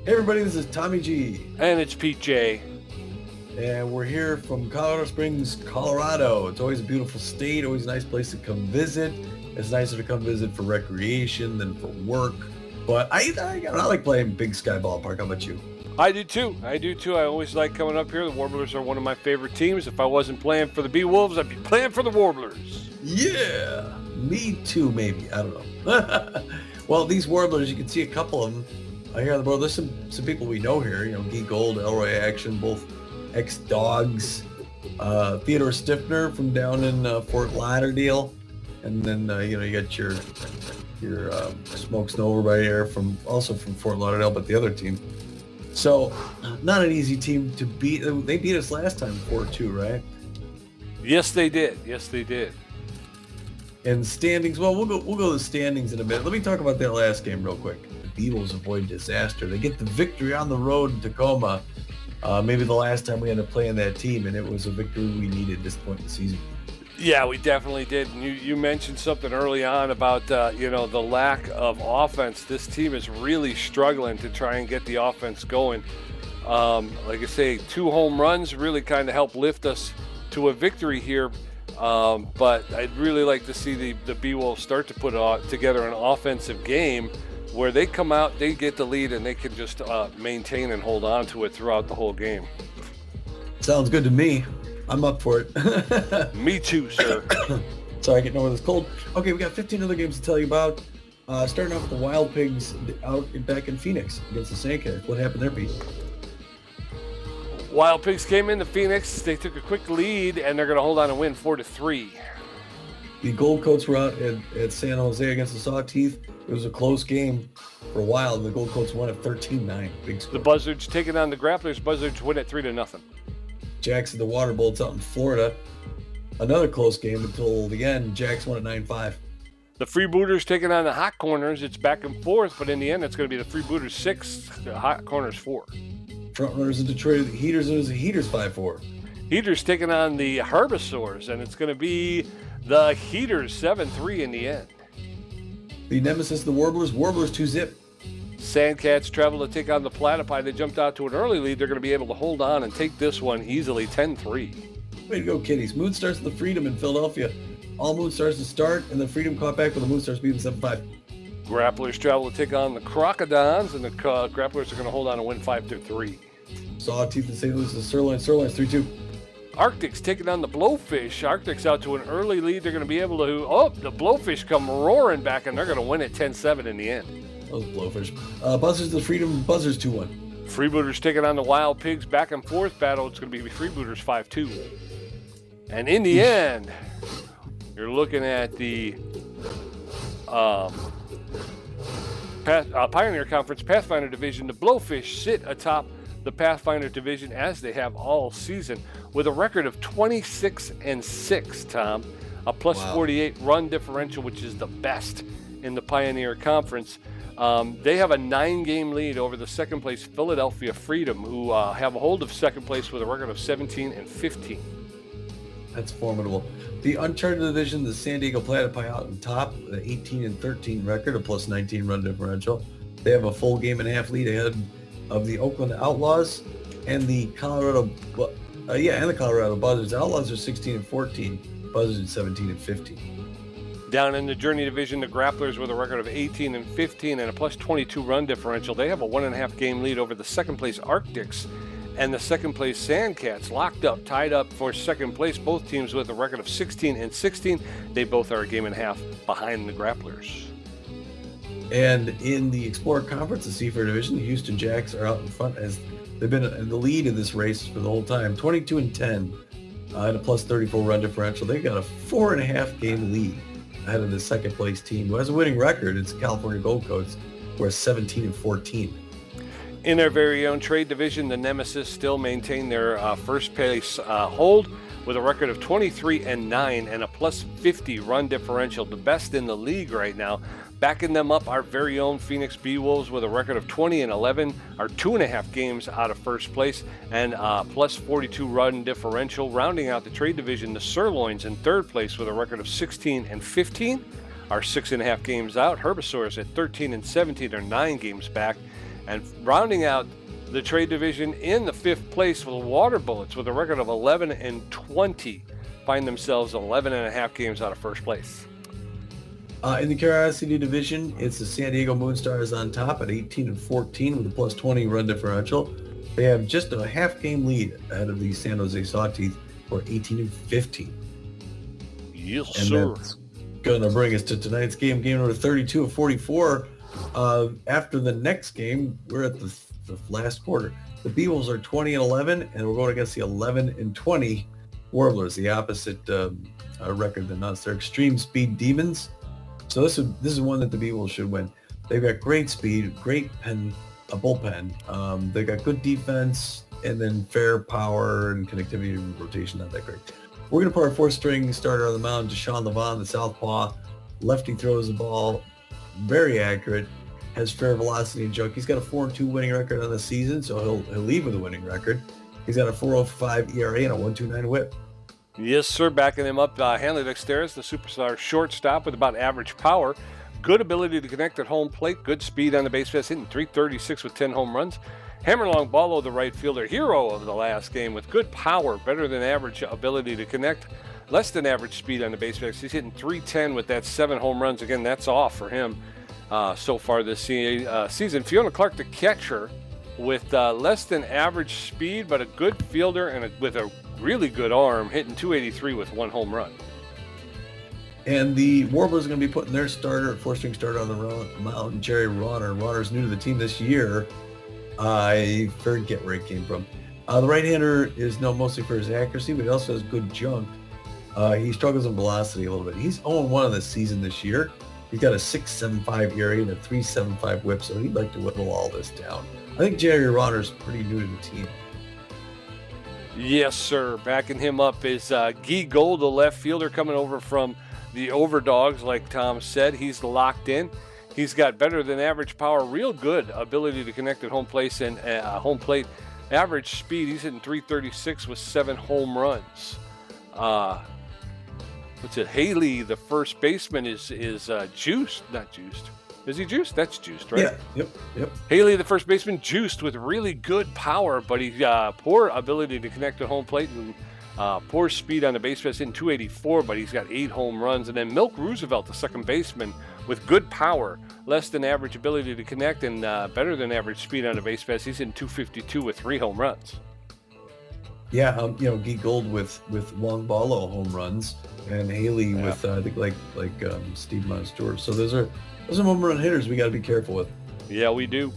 Hey everybody, this is Tommy G, And it's Pete J. and we're here from Colorado Springs, Colorado. It's always a beautiful state, always a nice place to come visit. It's nicer to come visit for recreation than for work. But I like playing Big Sky Ballpark. How about you? I do too. I always like coming up here. The Warblers are one of my favorite teams. If I wasn't playing for the Bee Wolves, I'd be playing for the Warblers. Yeah, me too, maybe. I don't know. Well, these Warblers, you can see a couple of them here on the board. There's some people we know here. Guy Gold, Elroy Action, both ex-Dogs. Theodore Stiffner from down in Fort Lauderdale. And then, you got your Smoke Snow over by here also from Fort Lauderdale, but the other team. So, not an easy team to beat. They beat us last time 4-2, right? Yes, they did. And standings, well, we'll go to the standings in a minute. Let me talk about that last game real quick. The Beatles avoid disaster. They get the victory on the road in Tacoma. Maybe the last time we ended up playing that team, and it was a victory we needed at this point in the season. Yeah, we definitely did. And you mentioned something early on about, the lack of offense. This team is really struggling to try and get the offense going. Like I say, 2 home runs really kind of helped lift us to a victory here. But I'd really like to see the Bee-Wolves start to put together an offensive game where they come out, they get the lead, and they can just maintain and hold on to it throughout the whole game. Sounds good to me. I'm up for it. Me too, sir. Sorry, getting over this cold. Okay, we got 15 other games to tell you about. Starting off with the Wild Pigs back in Phoenix against the Sandcats. What happened there, Pete? Wild Pigs came into Phoenix. They took a quick lead, and they're going to hold on and win 4-3. The Gold Coats were out at San Jose against the Sawteeth. It was a close game for a while. The Gold Coats won at 13-9. Big score. The Buzzards taking on the Grapplers. Buzzards win at 3-0. Jacks and the Water Bolts out in Florida. Another close game until the end. Jacks won at 9-5. The Freebooters taking on the Hot Corners. It's back and forth, but in the end, it's going to be the Freebooters 6, the Hot Corners 4. Frontrunners in Detroit, the Heaters, and it was the Heaters 5-4. Heaters taking on the Herbivores, and it's going to be the Heaters 7-3 in the end. The Nemesis, the Warblers 2-zip. Sandcats travel to take on the Platypi. They jumped out to an early lead. They're going to be able to hold on and take this one easily, 10-3. Way to go, Kitties. Moon Stars to the Freedom in Philadelphia. All Moon Stars to start, and the Freedom caught back with the Moon Stars beating 7-5. Grapplers travel to take on the Crocodons, and the Grapplers are going to hold on and win 5-3. Sawteeth and St. Louis to Sirloins 3-2. Arctics taking on the Blowfish. Arctics out to an early lead. They're going to be able to, the Blowfish come roaring back, and they're going to win at 10-7 in the end. Those Blowfish. Buzzards to the Freedom, Buzzards 2-1. Freebooters taking on the Wild Pigs. Back and forth battle. It's going to be Freebooters 5-2. And in the end, you're looking at the Pioneer Conference Pathfinder Division. The Blowfish sit atop the Pathfinder Division as they have all season with a record of 26-6, Tom. A plus 48 run differential, which is the best in the Pioneer Conference. They have a 9-game lead over the second place Philadelphia Freedom, who have a hold of second place with a record of 17-15. That's formidable. The Uncharted Division, the San Diego Platypi out on top, the 18-13 record, a plus 19 run differential. They have a full game and a half lead ahead of the Oakland Outlaws and the Colorado Buzzards. Outlaws are 16-14, Buzzards 17-15. Down in the Journey Division, the Grapplers with a record of 18-15 and a plus 22 run differential. They have a 1.5 game lead over the second place Arctics and the second place Sandcats, tied up for second place. Both teams with a record of 16-16. They both are a game and a half behind the Grapplers. And in the Explorer Conference, the Seafair Division, the Houston Jacks are out in front as they've been in the lead in this race for the whole time, 22-10, and a plus 34 run differential. They've got a 4.5 game lead ahead of the second place team, who has a winning record. It's California Gold Coats, who are 17-14. In their very own trade division, the Nemesis still maintain their first place hold with a record of 23-9 and a plus 50 run differential, the best in the league right now. Backing them up, our very own Phoenix Bee-Wolves with a record of 20-11, are 2.5 games out of first place, and plus 42 run differential. Rounding out the trade division, the Sirloins in third place with a record of 16-15, are 6.5 games out. Herbivores at 13-17 are 9 games back. And rounding out the trade division in the 5th place with the Water Bullets with a record of 11-20, find themselves 11.5 games out of first place. In the Curiosity division, it's the San Diego Moonstars on top at 18-14 with a plus 20 run differential. They have just a half game lead ahead of the San Jose Sawteeth for 18-15. Yes, and sir. That's going to bring us to tonight's game number 32 of 44. After the next game, we're at the last quarter. The Beagles are 20-11, and we're going against the 11-20 Warblers, the opposite record than us. They're extreme speed demons. So this is one that the Beagles should win. They've got great speed, great bullpen. They got good defense, and then fair power and connectivity and rotation, not that great. We're going to put our 4th-string starter on the mound, Deshaun Levon, the southpaw. Lefty throws the ball, very accurate, has fair velocity and junk. He's got a 4-2 winning record on the season, so he'll leave with a winning record. He's got a 4.05 ERA and a 1.29 WHIP. Yes, sir. Backing him up, Hanley Dexteris, the superstar shortstop with about average power. Good ability to connect at home plate. Good speed on the base paths, hitting .336 with 10 home runs. Hammerlong Ballo, the right fielder, hero of the last game with good power, better than average ability to connect. Less than average speed on the base paths. He's hitting .310 with that 7 home runs. Again, that's off for him so far this season. Fiona Clark, the catcher, with less than average speed, but a good fielder and with a really good arm, hitting .283 with 1 home run. And the Warblers are going to be putting their 4th-string starter on the mound, Jerry Rauner. Rauner's new to the team this year. I forget where he came from. The right-hander is known mostly for his accuracy, but he also has good junk. He struggles in velocity a little bit. He's 0-1 on the season this year. He's got a 6.75 ERA and a 3.75 WHIP, so he'd like to whittle all this down. I think Jerry Rauner's pretty new to the team. Yes, sir. Backing him up is Guy Gold, the left fielder, coming over from the Overdogs, like Tom said. He's locked in. He's got better than average power, real good ability to connect at home plate and home plate. Average speed, he's hitting .336 with 7 home runs. What's it? Haley, the first baseman, is juiced, not juiced. Is he juiced? That's juiced, right? Yeah. Yep. Haley, the first baseman, juiced with really good power, but he's poor ability to connect at home plate and poor speed on the base paths, hitting .284, but he's got 8 home runs. And then Milk Roosevelt, the second baseman, with good power, less than average ability to connect, and better than average speed on the base paths. He's in .252 with 3 home runs. Yeah, Guy Gold with Long Ballo home runs, and Haley with I think like Steve Monstewart. So those are home run hitters we got to be careful with. Yeah, we do.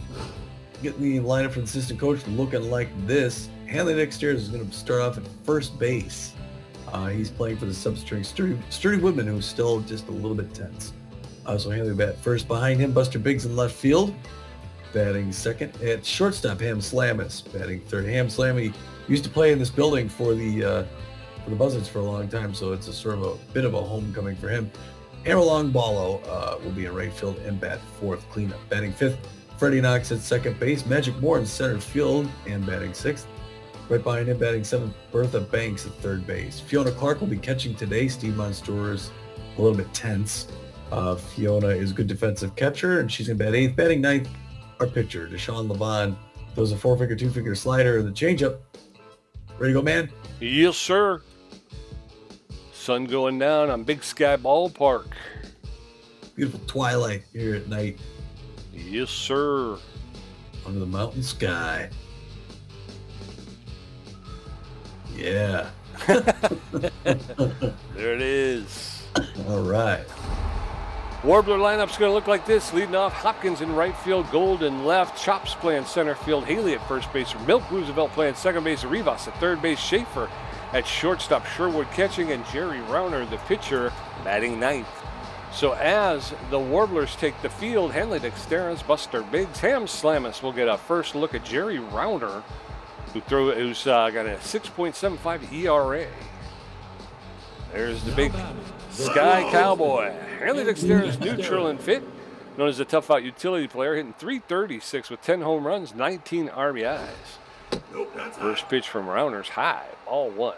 Getting the lineup for the assistant coach looking like this. Hanley Dexteris is going to start off at first base. He's playing for the substring Sturdy Woodman, who's still just a little bit tense. So Hanley bat first. Behind him, Buster Biggs in left field, batting second. At shortstop, Ham Slamis batting third. Ham Slammy used to play in this building for the Buzzards for a long time, so it's a sort of a bit of a homecoming for him. Hammerlong Ballo will be in right field and bat fourth. Cleanup batting fifth. Freddie Knox at second base. Magic Moore in center field and batting sixth. Right behind him, batting seventh, Bertha Banks at third base. Fiona Clark will be catching today. Steve Monstewart is a little bit tense. Fiona is a good defensive catcher, and she's going to bat eighth. Batting ninth, our pitcher, Deshaun Levon, throws a four-finger, two-finger slider and the changeup. Ready to go, man? Yes, sir. Sun going down on Big Sky Ballpark. Beautiful twilight here at night. Yes, sir. Under the mountain sky. Yeah. There it is. All right. Warbler lineup's going to look like this. Leading off, Hopkins in right field, Gold in left, Chops playing center field, Haley at first base, Milk Roosevelt playing second base, Rivas at third base, Schaefer at shortstop, Sherwood catching, and Jerry Rauner, the pitcher, batting ninth. So as the Warblers take the field, Hanley Dexteris, Buster Biggs, Ham Slamis will get a first look at Jerry Rauner, who's got a 6.75 ERA. There's the Big Sky Cowboy. Hanley Dexteris, neutral and fit, known as a tough-out utility player, hitting .336 with 10 home runs, 19 RBIs. First pitch from Rauner's high, ball one.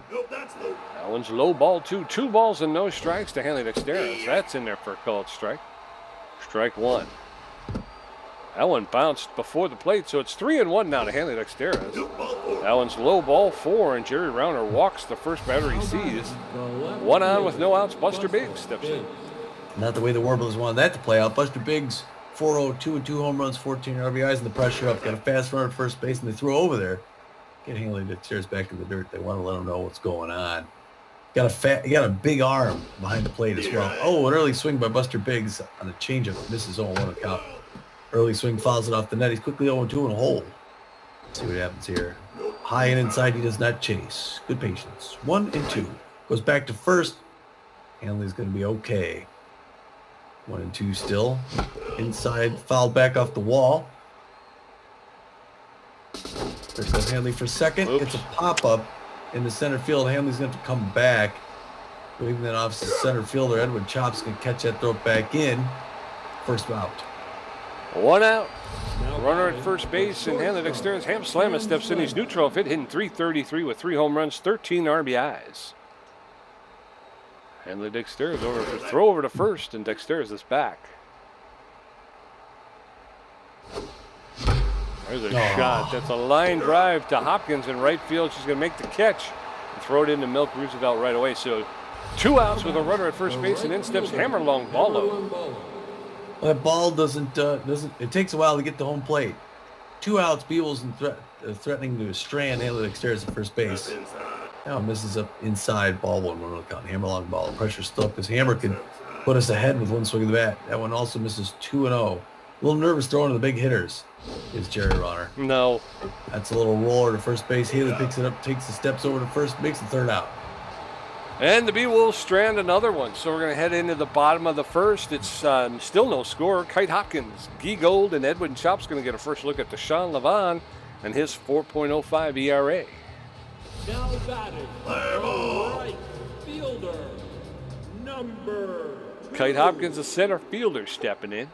That one's low, ball two. 2 balls and no strikes to Hanley Dexteris. That's in there for a called strike. Strike one. That one bounced before the plate, so it's 3-1 now to Hanley Dexteras. That one's low ball 4, and Jerry Rauner walks the first batter he sees. 1 on with no outs. Buster Biggs steps in. Not the way the Warblers wanted that to play out. Buster Biggs, 4-0-2 and 2 home runs, 14 RBIs, and the pressure up. Got a fast runner at first base, and they threw over there. Get Hanley Dexteras back in the dirt. They want to let him know what's going on. He got a big arm behind the plate as well. Oh, an early swing by Buster Biggs on a changeup. Misses 0-1 count. Early swing fouls it off the net. He's quickly 0-2 in a hole. Let's see what happens here. High and inside, he does not chase. Good patience. 1-2. Goes back to first. Hanley's going to be okay. 1-2 still. Inside, fouled back off the wall. There's that Hanley for second. Oops. It's a pop-up in the center field. Hanley's going to come back. Waving that off to the center fielder. Edwin Chop's going to catch that throw back in. First out. 1 out. Runner at first base, and Hanley Dexteras. Ham Slamma steps in. He's neutral hit, hitting .333 with 3 home runs, 13 RBIs. Hanley Dexteras over for throw over to first, and Dexteras is back. There's a shot. That's a line drive to Hopkins in right field. She's going to make the catch and throw it into Milk Roosevelt right away. So 2 outs with a runner at first base, and in steps Hammerlong Ballo. Well, that ball doesn't. It takes a while to get to home plate. 2 outs. Beals threatening to strand Hanley Dexteras at first base. Now misses up inside. Ball 1-1 count. Hammerlong Ballo. Pressure still because Hammer could put us ahead with 1 swing of the bat. That one also misses 2-0. A little nervous throwing to the big hitters is Jerry Rauner. No. That's a little roller to first base. Haley picks it up, takes the steps over to first, makes the third out. And the B-Wolves strand another one. So we're going to head into the bottom of the first. It's still no score. Kite Hopkins, Guy Gold, and Edwin Chop's going to get a first look at Deshaun Levon and his 4.05 ERA. Now batting, right fielder, number 2. Kite Hopkins, the center fielder, stepping in.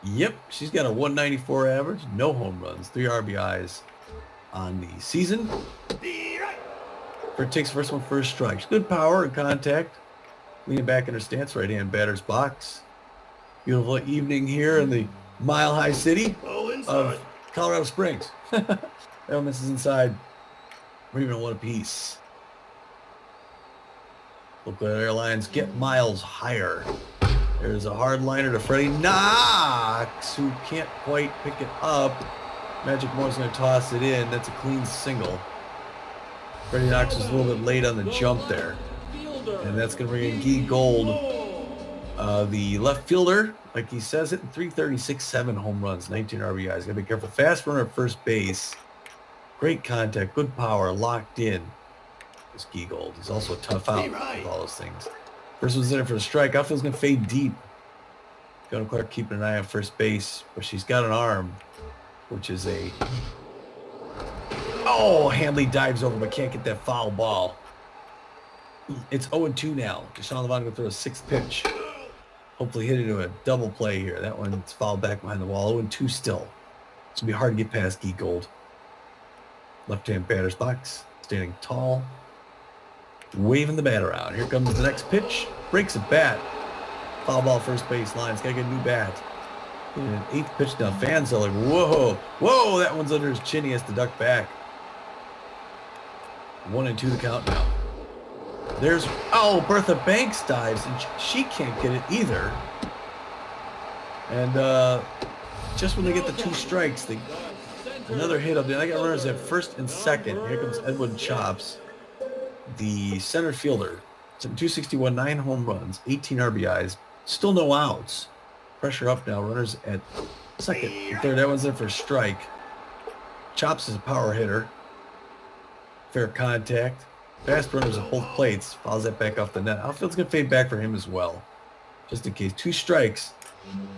Yep, she's got a 194 average, no home runs, 3 RBIs on the season. Takes first one for a strike. Good power and contact. Leaning back in her stance, right-hand batter's box. Beautiful evening here in the mile-high city of Colorado Springs. That misses inside. We're even 1 apiece. Oakland Airlines get miles higher. There's a hard liner to Freddie Knox, who can't quite pick it up. Magic Moore's going to toss it in. That's a clean single. Freddie Knox was a little bit late on the jump there. And that's going to bring in Guy Gold, the left fielder, like he says, hitting .336, 7 home runs, 19 RBIs. Got to be careful. Fast runner at first base. Great contact, good power, locked in. This Guy Gold. He's also a tough out with all those things. First one's in for a strike. Outfield's going to fade deep. Gunnar Clark keeping an eye on first base, but she's got an arm, which is a... Oh, Hanley dives over, but can't get that foul ball. It's 0-2 now. Deshaun Levon going to throw a 6th pitch. Hopefully hit into a double play here. That one's fouled back behind the wall. 0-2 still. It's going to be hard to get past Guy Gold. Left-hand batter's box. Standing tall. Waving the bat around. Here comes the next pitch. Breaks a bat. Foul ball first base line. It's got to get a new bat. Getting an 8th pitch now. Fans are like, whoa. Whoa, that one's under his chin. He has to duck back. 1-2 the count now. There's, Bertha Banks dives, and she can't get it either. And just when they get the 2 strikes, another hit up there. I got runners at first and second. Here comes Edwin Chops, the center fielder. It's at 261, 9 home runs, 18 RBIs, still no outs. Pressure up now. Runners at second and third. That one's in for a strike. Chops is a power hitter. Fair contact. Fast runners at both plates. Fouls that back off the net. Outfield's going to fade back for him as well. Just in case. 2 strikes.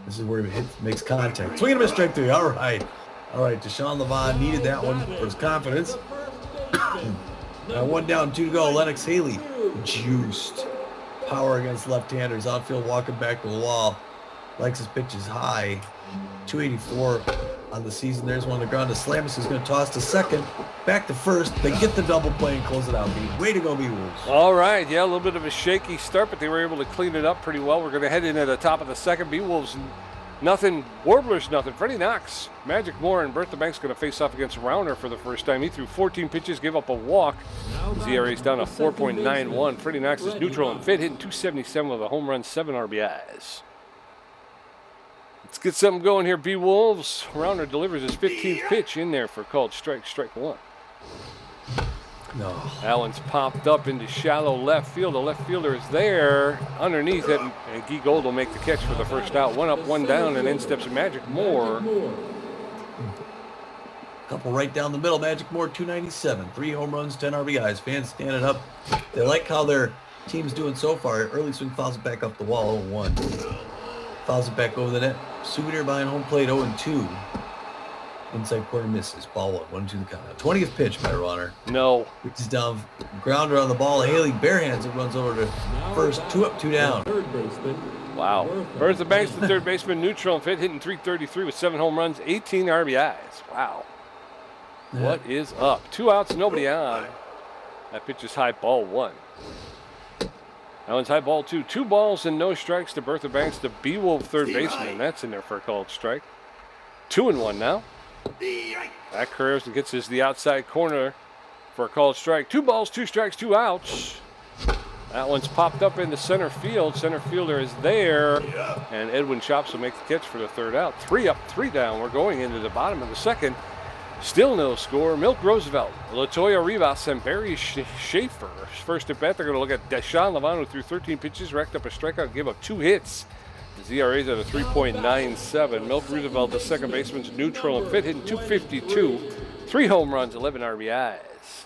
This is where he makes contact. Swing and a miss, strike 3. All right. Deshaun Levon needed that one for his confidence. 1 down, 2 to go. Lennox Haley juiced. Power against left-handers. Outfield walking back to the wall. Likes his pitches high. 284 on the season. There's one on the ground. The Slamus is going to toss to second. Back to first. They get the double play and close it out. Way to go, B-Wolves. All right. Yeah, a little bit of a shaky start, but they were able to clean it up pretty well. We're going to head in at the top of the second. B-Wolves Nothing. Warblers, nothing. Freddie Knox, Magic Moore, and Bertha Banks going to face off against Rauner for the first time. He threw 14 pitches, gave up a walk. His ERA's down to 4.91. Freddie Knox is neutral and fit, hitting .277 with a home run, 7 RBIs. Let's get something going here, B-Wolves. Rauner delivers his 15th pitch in there for called strike 1. No. That one's popped up into shallow left field. The left fielder is there underneath it, and Guy Gold will make the catch for the first out. 1 up, 1 down, and in steps Magic Moore. Couple right down the middle. Magic Moore, 297. 3 home runs, 10 RBIs. Fans standing up. They like how their team's doing so far. Early swing fouls it back up the wall, 0-1. Fouls it back over the net. Souvenir behind home plate, 0-2. Inside corner misses. Ball 1, 1-2 the count. 20th pitch by Rauner. No. Reaches down, grounder on the ball. Haley barehands it, runs over to first. 2 up, 2 down. Third baseman. Wow. Bertha Banks, the third baseman, neutral and fit, hitting .333 with 7 home runs, 18 RBIs. Wow. Yeah. What is up? 2 outs, nobody on. That pitch is high, ball 1. That one's high, ball 2. 2 balls and no strikes to Bertha Banks, the B-Wolf third baseman. That's in there for a called strike. 2-1 now. That curves and gets us the outside corner for a called strike. 2 balls, 2 strikes, 2 outs. That one's popped up into center field. Center fielder is there. And Edwin Chops will make the catch for the third out. 3 up, 3 down. We're going into the bottom of the second. Still no score. Milk Roosevelt, Latoya Rivas, and Barry Schaefer. First at bat, they're going to look at Deshaun Levine, who threw 13 pitches, racked up a strikeout, gave up 2 hits. His ERA's at a 3.97. Milk Roosevelt, the second baseman's neutral and fit, hitting .252. 3 home runs, 11 RBIs.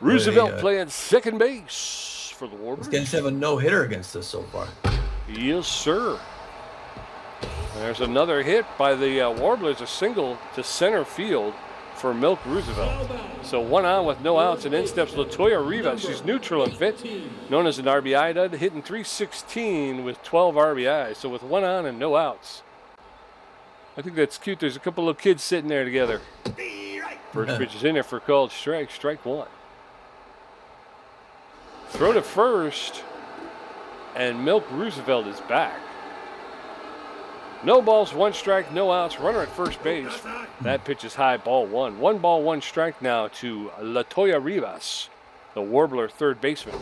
Roosevelt playing second base for the Warblers. These guys have a no-hitter against us so far. Yes, sir. There's another hit by the Warblers, a single to center field for Milk Roosevelt. So 1 on with no outs, and in steps Latoya Rivas. She's neutral and fit, known as an RBI dud, hitting .316 with 12 RBIs. So with 1 on and no outs. I think that's cute. There's a couple of kids sitting there together. First pitch is in there for called strike 1. Throw to first, and Milk Roosevelt is back. No balls, 1 strike, no outs. Runner at first base. That pitch is high, ball 1. 1 ball, 1 strike now to Latoya Rivas, the Warbler third baseman.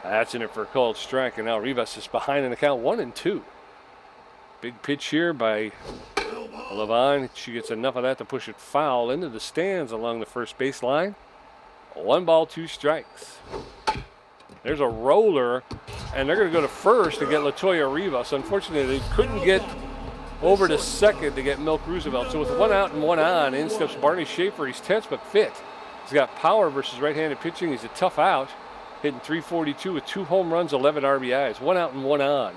That's in it for a called strike, and now Rivas is behind in the count, 1-2. Big pitch here by Levine. She gets enough of that to push it foul into the stands along the first base line. 1 ball, 2 strikes. There's a roller, and they're going to go to first to get Latoya Rivas. Unfortunately, they couldn't get over to second to get Milk Roosevelt. So with 1 out and 1 on, in steps Barney Schaefer. He's tense but fit. He's got power versus right-handed pitching. He's a tough out, hitting .342 with 2 home runs, 11 RBIs. 1 out and 1 on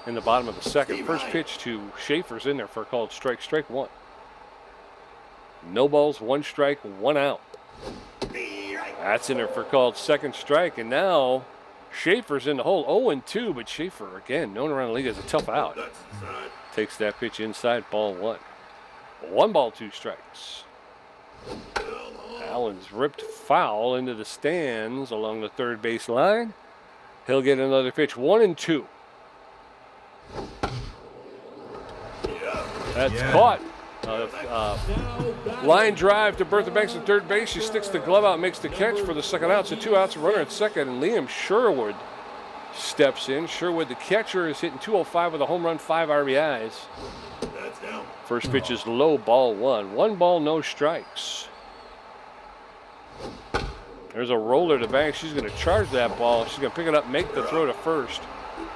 in the bottom of the second. First pitch to Schaefer's in there for a called strike 1. No balls, 1 strike, 1 out. That's in there for called second strike, and now Schaefer's in the hole, 0-2, but Schaefer, again, known around the league as a tough out. Takes that pitch inside, ball 1. 1 ball, 2 strikes. Allen's ripped foul into the stands along the third base line. He'll get another pitch, 1-2. That's caught. Line drive to Bertha Banks at third base. She sticks the glove out, makes the catch for the second out. So 2 outs, a runner at second, and Liam Sherwood steps in. Sherwood, the catcher, is hitting .205 with a home run, 5 RBIs. First pitch is low, ball 1. 1 ball, no strikes. There's a roller to Banks. She's going to charge that ball. She's going to pick it up, make the throw to first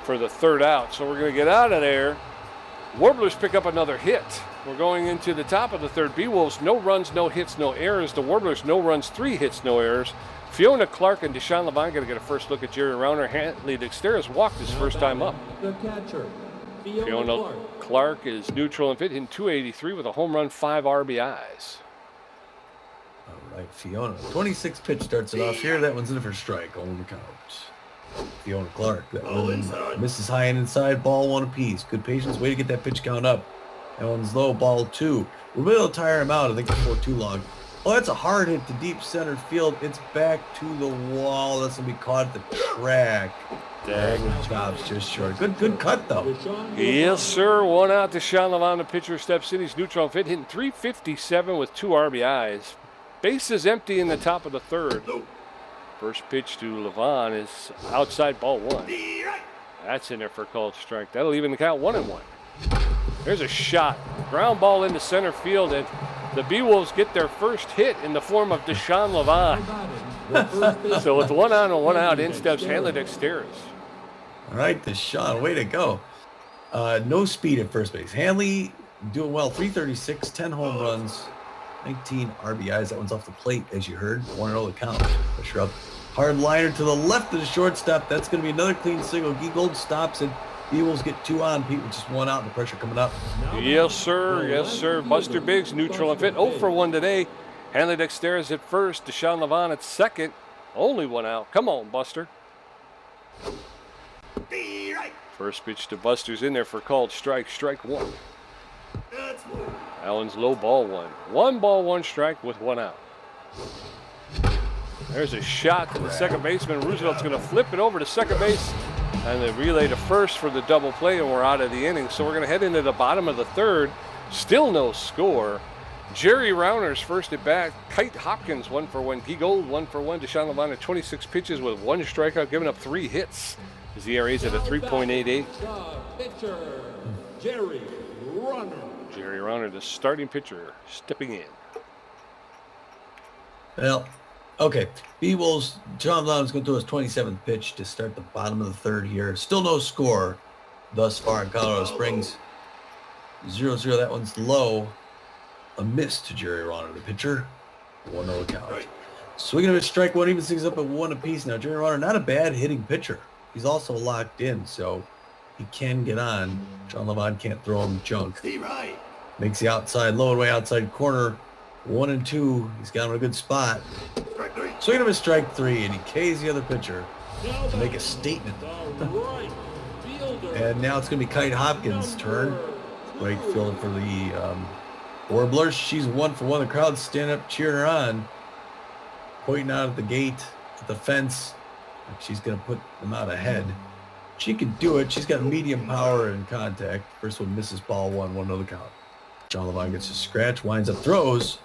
for the third out. So we're going to get out of there. Warblers pick up another hit. We're going into the top of the third. B-Wolves, no runs, no hits, no errors. The Warblers, no runs, 3 hits, no errors. Fiona Clark and Deshaun Levine going to get a first look at Jerry Rauner. Hantley Dexter has walked his first time up. The catcher, Fiona Clark is neutral and fit, hitting .283 with a home run, 5 RBIs. All right, Fiona. 26 pitch starts it off here. That one's in for strike. On the count. Fiona Clark. That one misses high and inside. Ball 1 apiece. Good patience. Way to get that pitch count up. That one's low. Ball 2. We're able to tire him out. I think before too long. Oh, that's a hard hit to deep center field. It's back to the wall. That's going to be caught at the track. Good jobs, just short. Good cut, though. Yes, sir. 1 out to Sean Levon. The pitcher steps in. He's neutral and fit, hitting .357 with 2 RBIs. Base is empty in the top of the third. First pitch to Levon is outside, ball 1. That's in there for a called strike. That'll even count 1-1. There's a shot. Ground ball into center field, and the B-Wolves get their first hit in the form of Deshaun Levon. So with 1 on and 1 out, in steps Hanley Dexteris. All right, Deshaun, way to go. No speed at first base. Hanley doing well, 336, 10 home runs, 19 RBIs. That one's off the plate, as you heard. 1-0 the count. Pressure up. Hard liner to the left of the shortstop. That's going to be another clean single. Guy Gold stops it. Eagles get 2 on. Pete with just 1 out, and the pressure coming up. Yes, sir. Yes, sir. Buster Biggs, neutral and fit. 0 for 1 today. Hanley Dexteris at first. Deshaun Levon at second. Only 1 out. Come on, Buster. First pitch to Buster's in there for called strike. Strike 1. That one's low, ball 1. 1 ball, 1 strike with 1 out. There's a shot to the second baseman. Roosevelt's going to flip it over to second base. And the relay to first for the double play, and we're out of the inning. So we're going to head into the bottom of the third. Still no score. Jerry Rauner's first at bat. Kite Hopkins 1 for 1. Guy Gold 1 for 1. Deshaun Levon at 26 pitches with 1 strikeout, giving up 3 hits. His ERA's at a 3.88. Pitcher, Jerry Rauner. Jerry Rauner, the starting pitcher, stepping in. Well, okay. B-Wolves, John Lowndes going to throw his 27th pitch to start the bottom of the third here. Still no score thus far in Colorado Springs. 0-0. That one's low. A miss to Jerry Rauner, the pitcher. 1-0 count. Swinging of a strike 1, even things up at 1 apiece now. Jerry Rauner, not a bad hitting pitcher. He's also locked in, so he can get on. John Levon can't throw him junk. Makes the outside, low and way outside corner. 1-2. He's got him in a good spot. Swinging of a strike 3, and he K's the other pitcher to make a statement. And now it's going to be Kite Hopkins' turn. Right field for the Warblers. She's 1 for 1. The crowd's standing up, cheering her on, pointing out at the gate, at the fence. She's going to put them out ahead. She can do it. She's got medium power and contact. First one misses, ball 1, 1-0 count. John Levon gets a scratch, winds up, throws.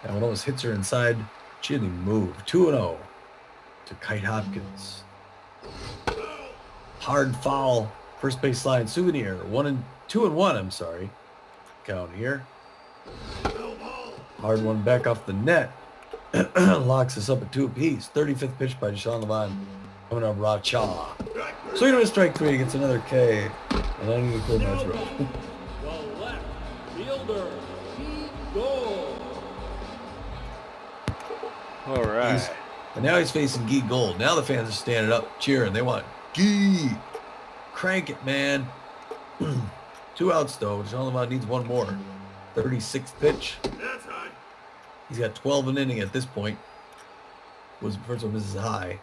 That one almost hits her inside. She didn't even move. 2-0 to Kite Hopkins. Hard foul. First base line, Souvenir. 2-1, I'm sorry. Count here. Hard one back off the net. Locks us up at 2 apiece. 35th pitch by Deshaun Levon. Coming up, Racha. Swing to a strike 3, gets another K. And I need to clear my throat. The left fielder, Guy Gold. All right. And now he's facing Guy Gold. Now the fans are standing up, cheering. They want Guy. Crank it, man. 2 outs, though. Deshaun Levon needs 1 more. 36th pitch. That's right. He's got 12 an inning at this point. Was the first one misses high.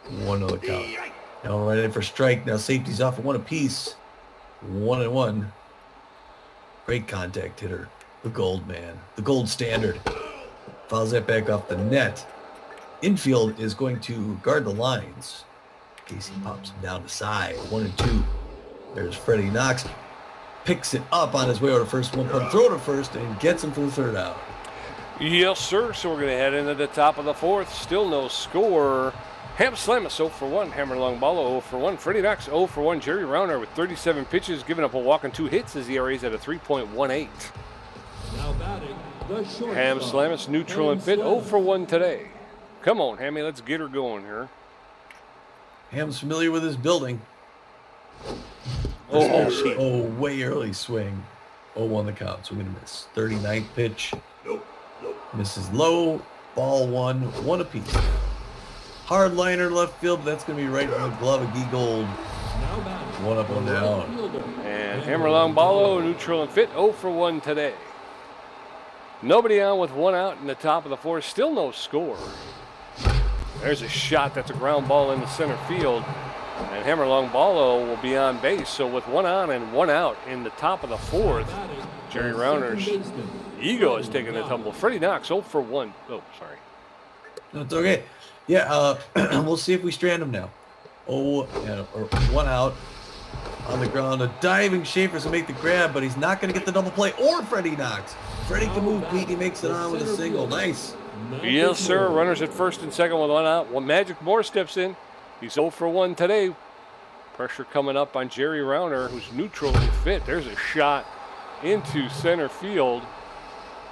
1-0 count. Now we're right in for strike. Now safety's off at 1 apiece. 1-1. Great contact hitter. The Gold man. The gold standard. Fouls that back off the net. Infield is going to guard the lines. Casey pops him down the side. 1-2. There's Freddie Knox. Picks it up on his way over to first. 1 punt throw to first and gets him for the 3rd out. Yes, sir. So we're going to head into the top of the 4th. Still no score. Ham Slamus 0 for 1. Hammer Longbalo 0 for 1. Freddie Knox 0 for 1. Jerry Rauner with 37 pitches, giving up a walk and 2 hits. His ERA's at a 3.18. Now batting, the shortstop. Ham Slamus neutral and fit 0 for 1 today. Come on, Hammy. Let's get her going here. Ham's familiar with his building. Oh, Way early swing. 0-1 the count. So we're going to miss. 39th pitch. Misses low. Ball 1. 1 apiece. Hard liner left field. That's going to be right in the glove of Guy Gold. 1 up, 1 down. And Hammer Longbalo neutral and fit 0 for 1 today. Nobody on with 1 out in the top of the 4th. Still no score. There's a shot. That's a ground ball in the center field. And Hammer Longbalo will be on base. So with 1 on and 1 out in the top of the 4th, Jerry Rauner's ego is taking a tumble. Freddie Knox 0 for 1. Oh, sorry. That's okay. Yeah, we'll see if we strand him now. Oh, and or 1 out on the ground. A diving Schaefer's gonna make the grab, but he's not gonna get the double play or Freddie Knox. Freddie can move, Pete. He makes it on with a single. Nice. Yes, sir. Runners at first and second with 1 out. Well, Magic Moore steps in. He's 0 for 1 today. Pressure coming up on Jerry Rauner, who's neutral and fit. There's a shot into center field.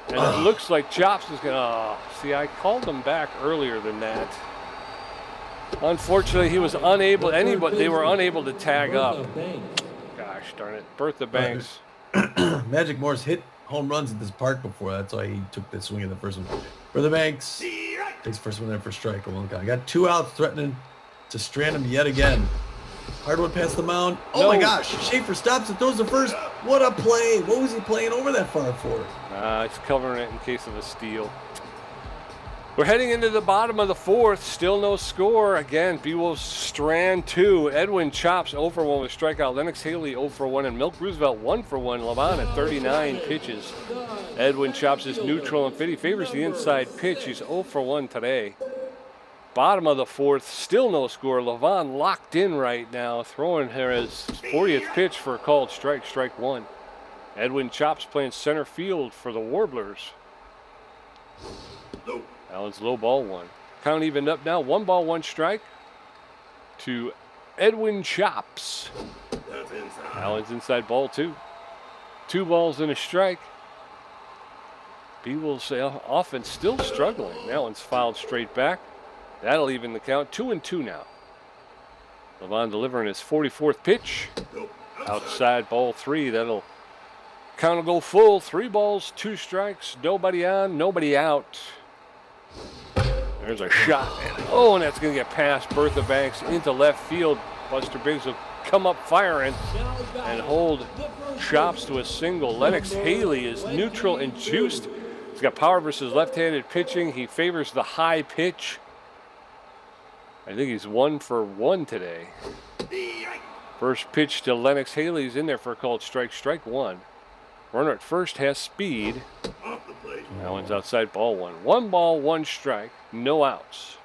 And it looks like Chops is going to... see, I called him back earlier than that. Unfortunately, he was unable... they were unable to tag up. Gosh darn it. Bertha Banks. Magic Moore's hit home runs at this park before. That's why he took that swing in the first one. Bertha Banks takes first one there for strike. Got 2 outs, threatening to strand him yet again. Hard one past the mound. Oh my gosh. Schaefer stops and throws the first. What a play. What was he playing over that far for? He's covering it in case of a steal. We're heading into the bottom of the 4th. Still no score. Again, B-Wolves strand 2. Edwin Chops 0 for 1 with strikeout. Lennox Haley 0 for 1. And Milk Roosevelt 1 for 1. Levon at 39 pitches. Edwin Chops is neutral and fit. He favors the inside pitch. He's 0 for 1 today. Bottom of the 4th, still no score. Levon locked in right now, throwing her his 40th pitch for a called strike, strike 1. Edwin Chops playing center field for the Warblers. That one's low ball 1. Count evened up now, 1 ball, 1 strike to Edwin Chops. That one's inside ball 2. 2 balls and a strike. B-Wolves offense still struggling. That one's fouled straight back. That'll even the count. 2-2 now. Levon delivering his 44th pitch. Outside ball 3. That'll count will go full. 3 balls, 2 strikes. Nobody on, nobody out. There's a shot. And that's going to get past Bertha Banks into left field. Buster Biggs will come up firing and hold Chops to a single. Lennox Haley is neutral and juiced. He's got power versus left-handed pitching. He favors the high pitch. I think he's 1 for 1 today. First pitch to Lennox Haley's in there for a called strike, strike 1. Runner at first has speed. That one's outside ball 1. 1 ball, 1 strike, no outs.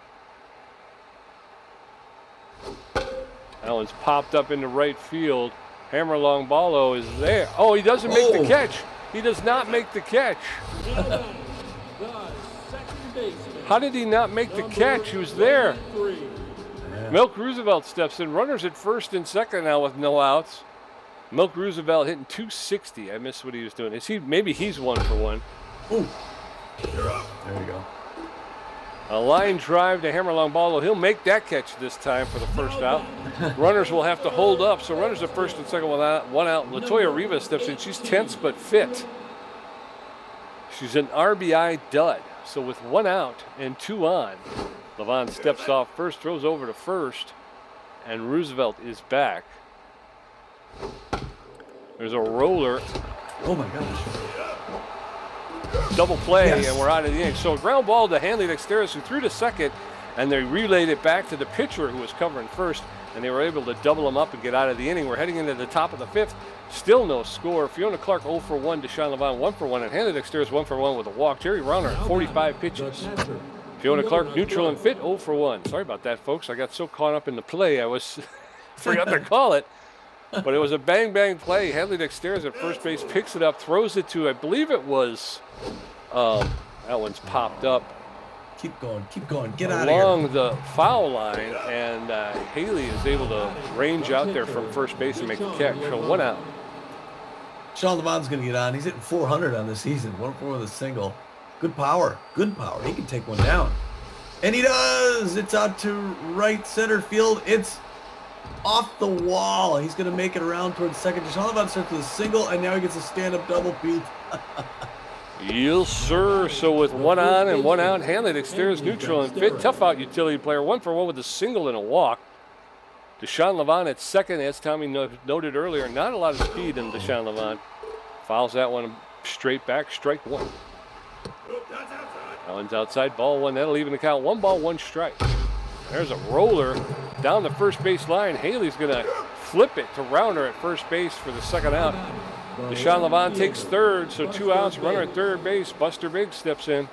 That one's popped up into right field. Hammer Longballo is there. Oh, he doesn't make the catch. He does not make the catch. How did he not make the catch? He was there. Yeah. Milk Roosevelt steps in. Runners at first and second now with no outs. Milk Roosevelt hitting 260. I missed what he was doing. Maybe he's 1 for 1. Ooh. There you go. A line drive to Hammer Longballo. He'll make that catch this time for the first out. Runners will have to hold up. So runners at first and second with 1 out. Latoya Rivas steps in. She's tense but fit. She's an RBI dud. So with 1 out and 2 on, Levon steps off first, throws over to first, and Roosevelt is back. There's a roller. Oh my gosh. Double play, and we're out of the inning. So a ground ball to Hanley Dexteris, who threw to second, and they relayed it back to the pitcher who was covering first, and they were able to double him up and get out of the inning. We're heading into the top of the 5th. Still no score. Fiona Clark 0 for 1. Deshaun Levon 1 for 1. And Hanley Dexteris 1 for 1 with a walk. Jerry Rauner 45 pitches. Fiona Clark neutral and fit 0 for 1. Sorry about that, folks. I got so caught up in the play I forgot to call it. But it was a bang-bang play. Hanley Dexteris at first base picks it up, throws it to, I believe it was, that one's popped up. Keep going, get out of here. Along the foul line, and Haley is able to range out there from first base and make the catch. So 1 out. Sean Levon's going to get on. He's hitting 400 on the season. 1 for 1 with a single. Good power. He can take one down. And he does. It's out to right center field. It's off the wall. He's going to make it around towards second. Sean Levon starts with a single, and now he gets a stand-up double, Pete. Yes, sir. So with 1 on and 1 out, Hanley Dexteris neutral and fit. Tough out utility player. 1 for 1 with a single and a walk. Deshaun Levon at second, as Tommy noted earlier. Not a lot of speed in Deshaun Levon. Fouls that one straight back, strike 1. That one's outside, ball 1. That'll even the count. 1 ball, 1 strike. There's a roller down the first base line. Haley's going to flip it to Rauner at first base for the second out. Deshaun Levon takes third, so 2 outs. Runner at third base. Buster Biggs steps in.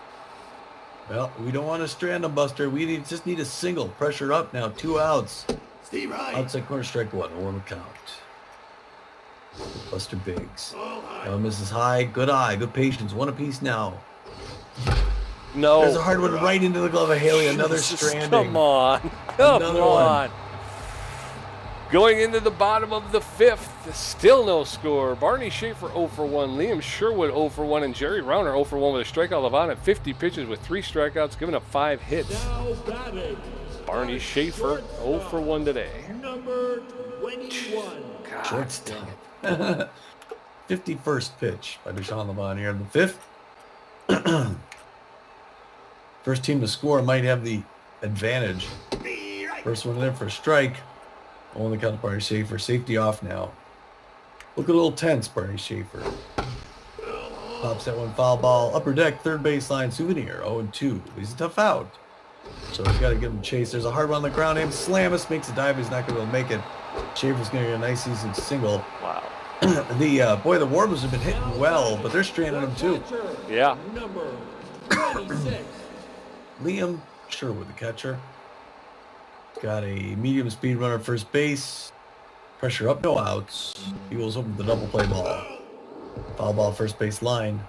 Well, we don't want to strand him, Buster. We just need a single. Pressure up now. 2 outs. Outside corner, strike one. 0-1 count. Buster Biggs. Now misses high. Good eye. Good patience. One apiece now. No. There's a hard one right into the glove of Haley. Another stranding. Come on. Come Another on. one. Going into the bottom of the fifth, still no score. Barney Schaefer 0 for 1, Liam Sherwood 0 for 1, and Jerry Rauner 0 for 1 with a strikeout. Levant at 50 pitches with 3 strikeouts, giving up 5 hits. Now batting. Barney Schaefer 0 for 1 today. Number 21. God, Shortstop. 51st pitch by Deshaun Levant here in the fifth. First team to score might have the advantage. First one there for a strike. Only count to Barney Schaefer. Safety off now. Look a little tense, Barney Schaefer. Pops that one, foul ball. Upper deck, third baseline, Souvenir. 0-2. He's a tough out. So he's got to give him a chase. There's a hard one on the ground. Aim Slamus makes a dive. He's not going to be able to make it. Schaefer's going to get a nice, easy single. wow. The Warblers have been hitting well, but they're stranding him too. Yeah. Number 26. Liam Sherwood, the catcher. Got a medium speed runner at first base. Pressure up, no outs. Eagles open the double play ball. Foul ball first base line.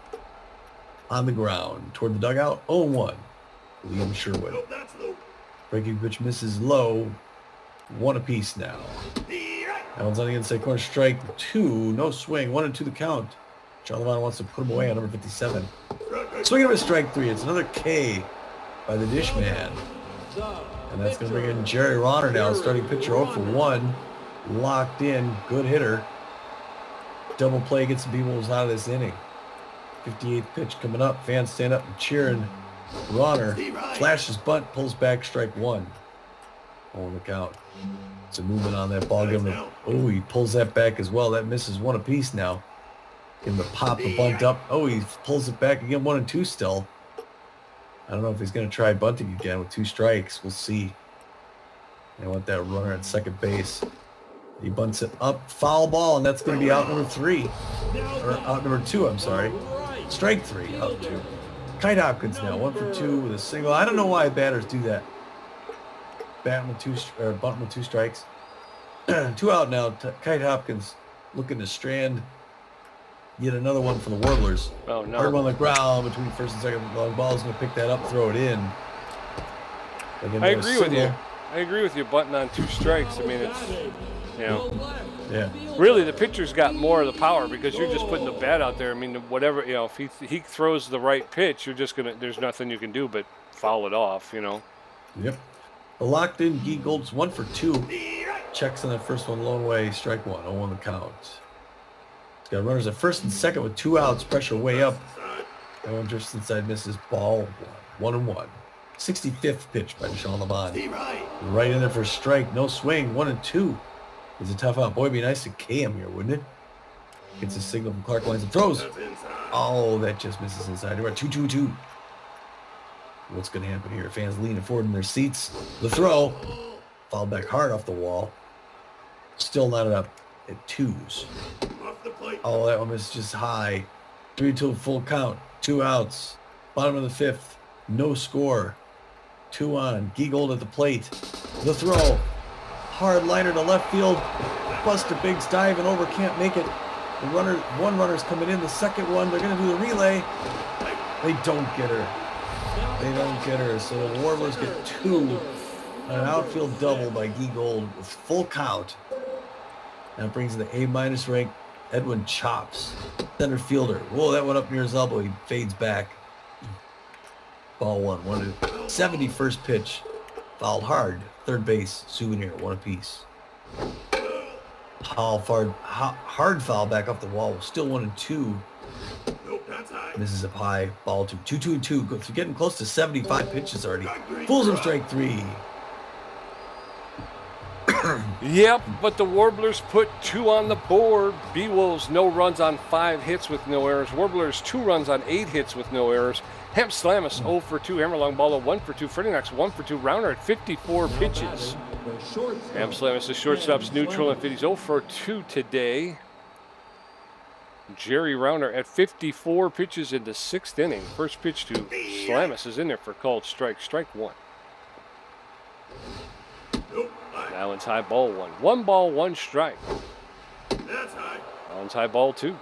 On the ground. Toward the dugout. 0-1. Liam Sherwood. Breaking pitch misses low. 1 apiece now. That one's on the inside corner. Strike 2. No swing. 1-2 the count. John Levant wants to put him away on number 57. Swinging with strike 3. It's another K by the dish man. And that's going to bring in Jerry Rauner now, starting pitcher 0 for 1. Locked in. Good hitter. Double play gets some people out of this inning. 58th pitch coming up. Fans stand up and cheering. Rauner flashes bunt, pulls back, strike 1. On the count. It's a movement on that ball. Oh, he pulls that back as well. That misses 1 apiece now. Give him a pop, the bunt up. Oh, he pulls it back again. 1-2 still. I don't know if he's going to try bunting again with 2 strikes. We'll see. They want that runner at second base. He bunts it up. Foul ball, and that's going to be out number 3. Or out number 2, I'm sorry. Strike 3, out 2. Kite Hopkins now, 1 for 2 with a single. I don't know why batters do that. Batting with 2, or bunting with 2 strikes. 2 out now. Kite Hopkins looking to strand. Yet another one for the Warblers. Oh, no. Hard one on the ground between first and second. Long ball is going to pick that up, throw it in. I agree with you. I agree with you. Bunting on 2 strikes. I mean, it's, you know. Yeah. Really, the pitcher's got more of the power because you're just putting the bat out there. I mean, whatever, you know, if he throws the right pitch, you're just going to, there's nothing you can do but foul it off, you know. Yep. The locked in Guy Gold's 1 for 2. Checks on that first one, lone way, strike 1, 0-1 the count. He's got runners at first and second with 2 outs, pressure way up. That one just inside misses, ball 1-1. 65th pitch by Deshaun Levant. Right in there for a strike, no swing, 1-2. He's a tough out. Boy, it'd be nice to K him here, wouldn't it? Gets a signal from Clark Lines and throws. Oh, that just misses inside. We're at 2-2-2. What's going to happen here? Fans leaning forward in their seats. The throw. Fouled back hard off the wall. Still not up at 2s. Oh, that one was just high. 3-2 full count. 2 outs. Bottom of the 5th. No score. 2 on. Guy Gold at the plate. The throw. Hard liner to left field. Buster Biggs diving over. Can't make it. The one runner's coming in. The second one, they're going to do the relay. They don't get her. They don't get her, so the Warblers get 2. An outfield double by Guy Gold with full count. That brings the A- rank. Edwin Chops, center fielder. Whoa, that went up near his elbow. He fades back. Ball 1. 71st pitch. Fouled hard. Third base, Souvenir, 1 apiece. Hard foul back off the wall. Still 1-2. Misses up high. Ball 2. 2-2. Getting close to 75 pitches already. Fools him, strike 3. Yep, but the Warblers put 2 on the board. B-Wolves, no runs on 5 hits with no errors. Warblers, 2 runs on 8 hits with no errors. Hemp Slamus, 0 for 2. Hammer Long Ball, 1 for 2. Freddie Knox, 1 for 2. Rauner at 54 pitches. Hemp Slamus, the shortstop's neutral and 50. 0 for 2 today. Jerry Rauner at 54 pitches in the 6th inning. First pitch to Slamus is in there for called strike. Strike 1. That one's high, ball one. 1 ball, 1 strike. That's high. That one's high, ball 2.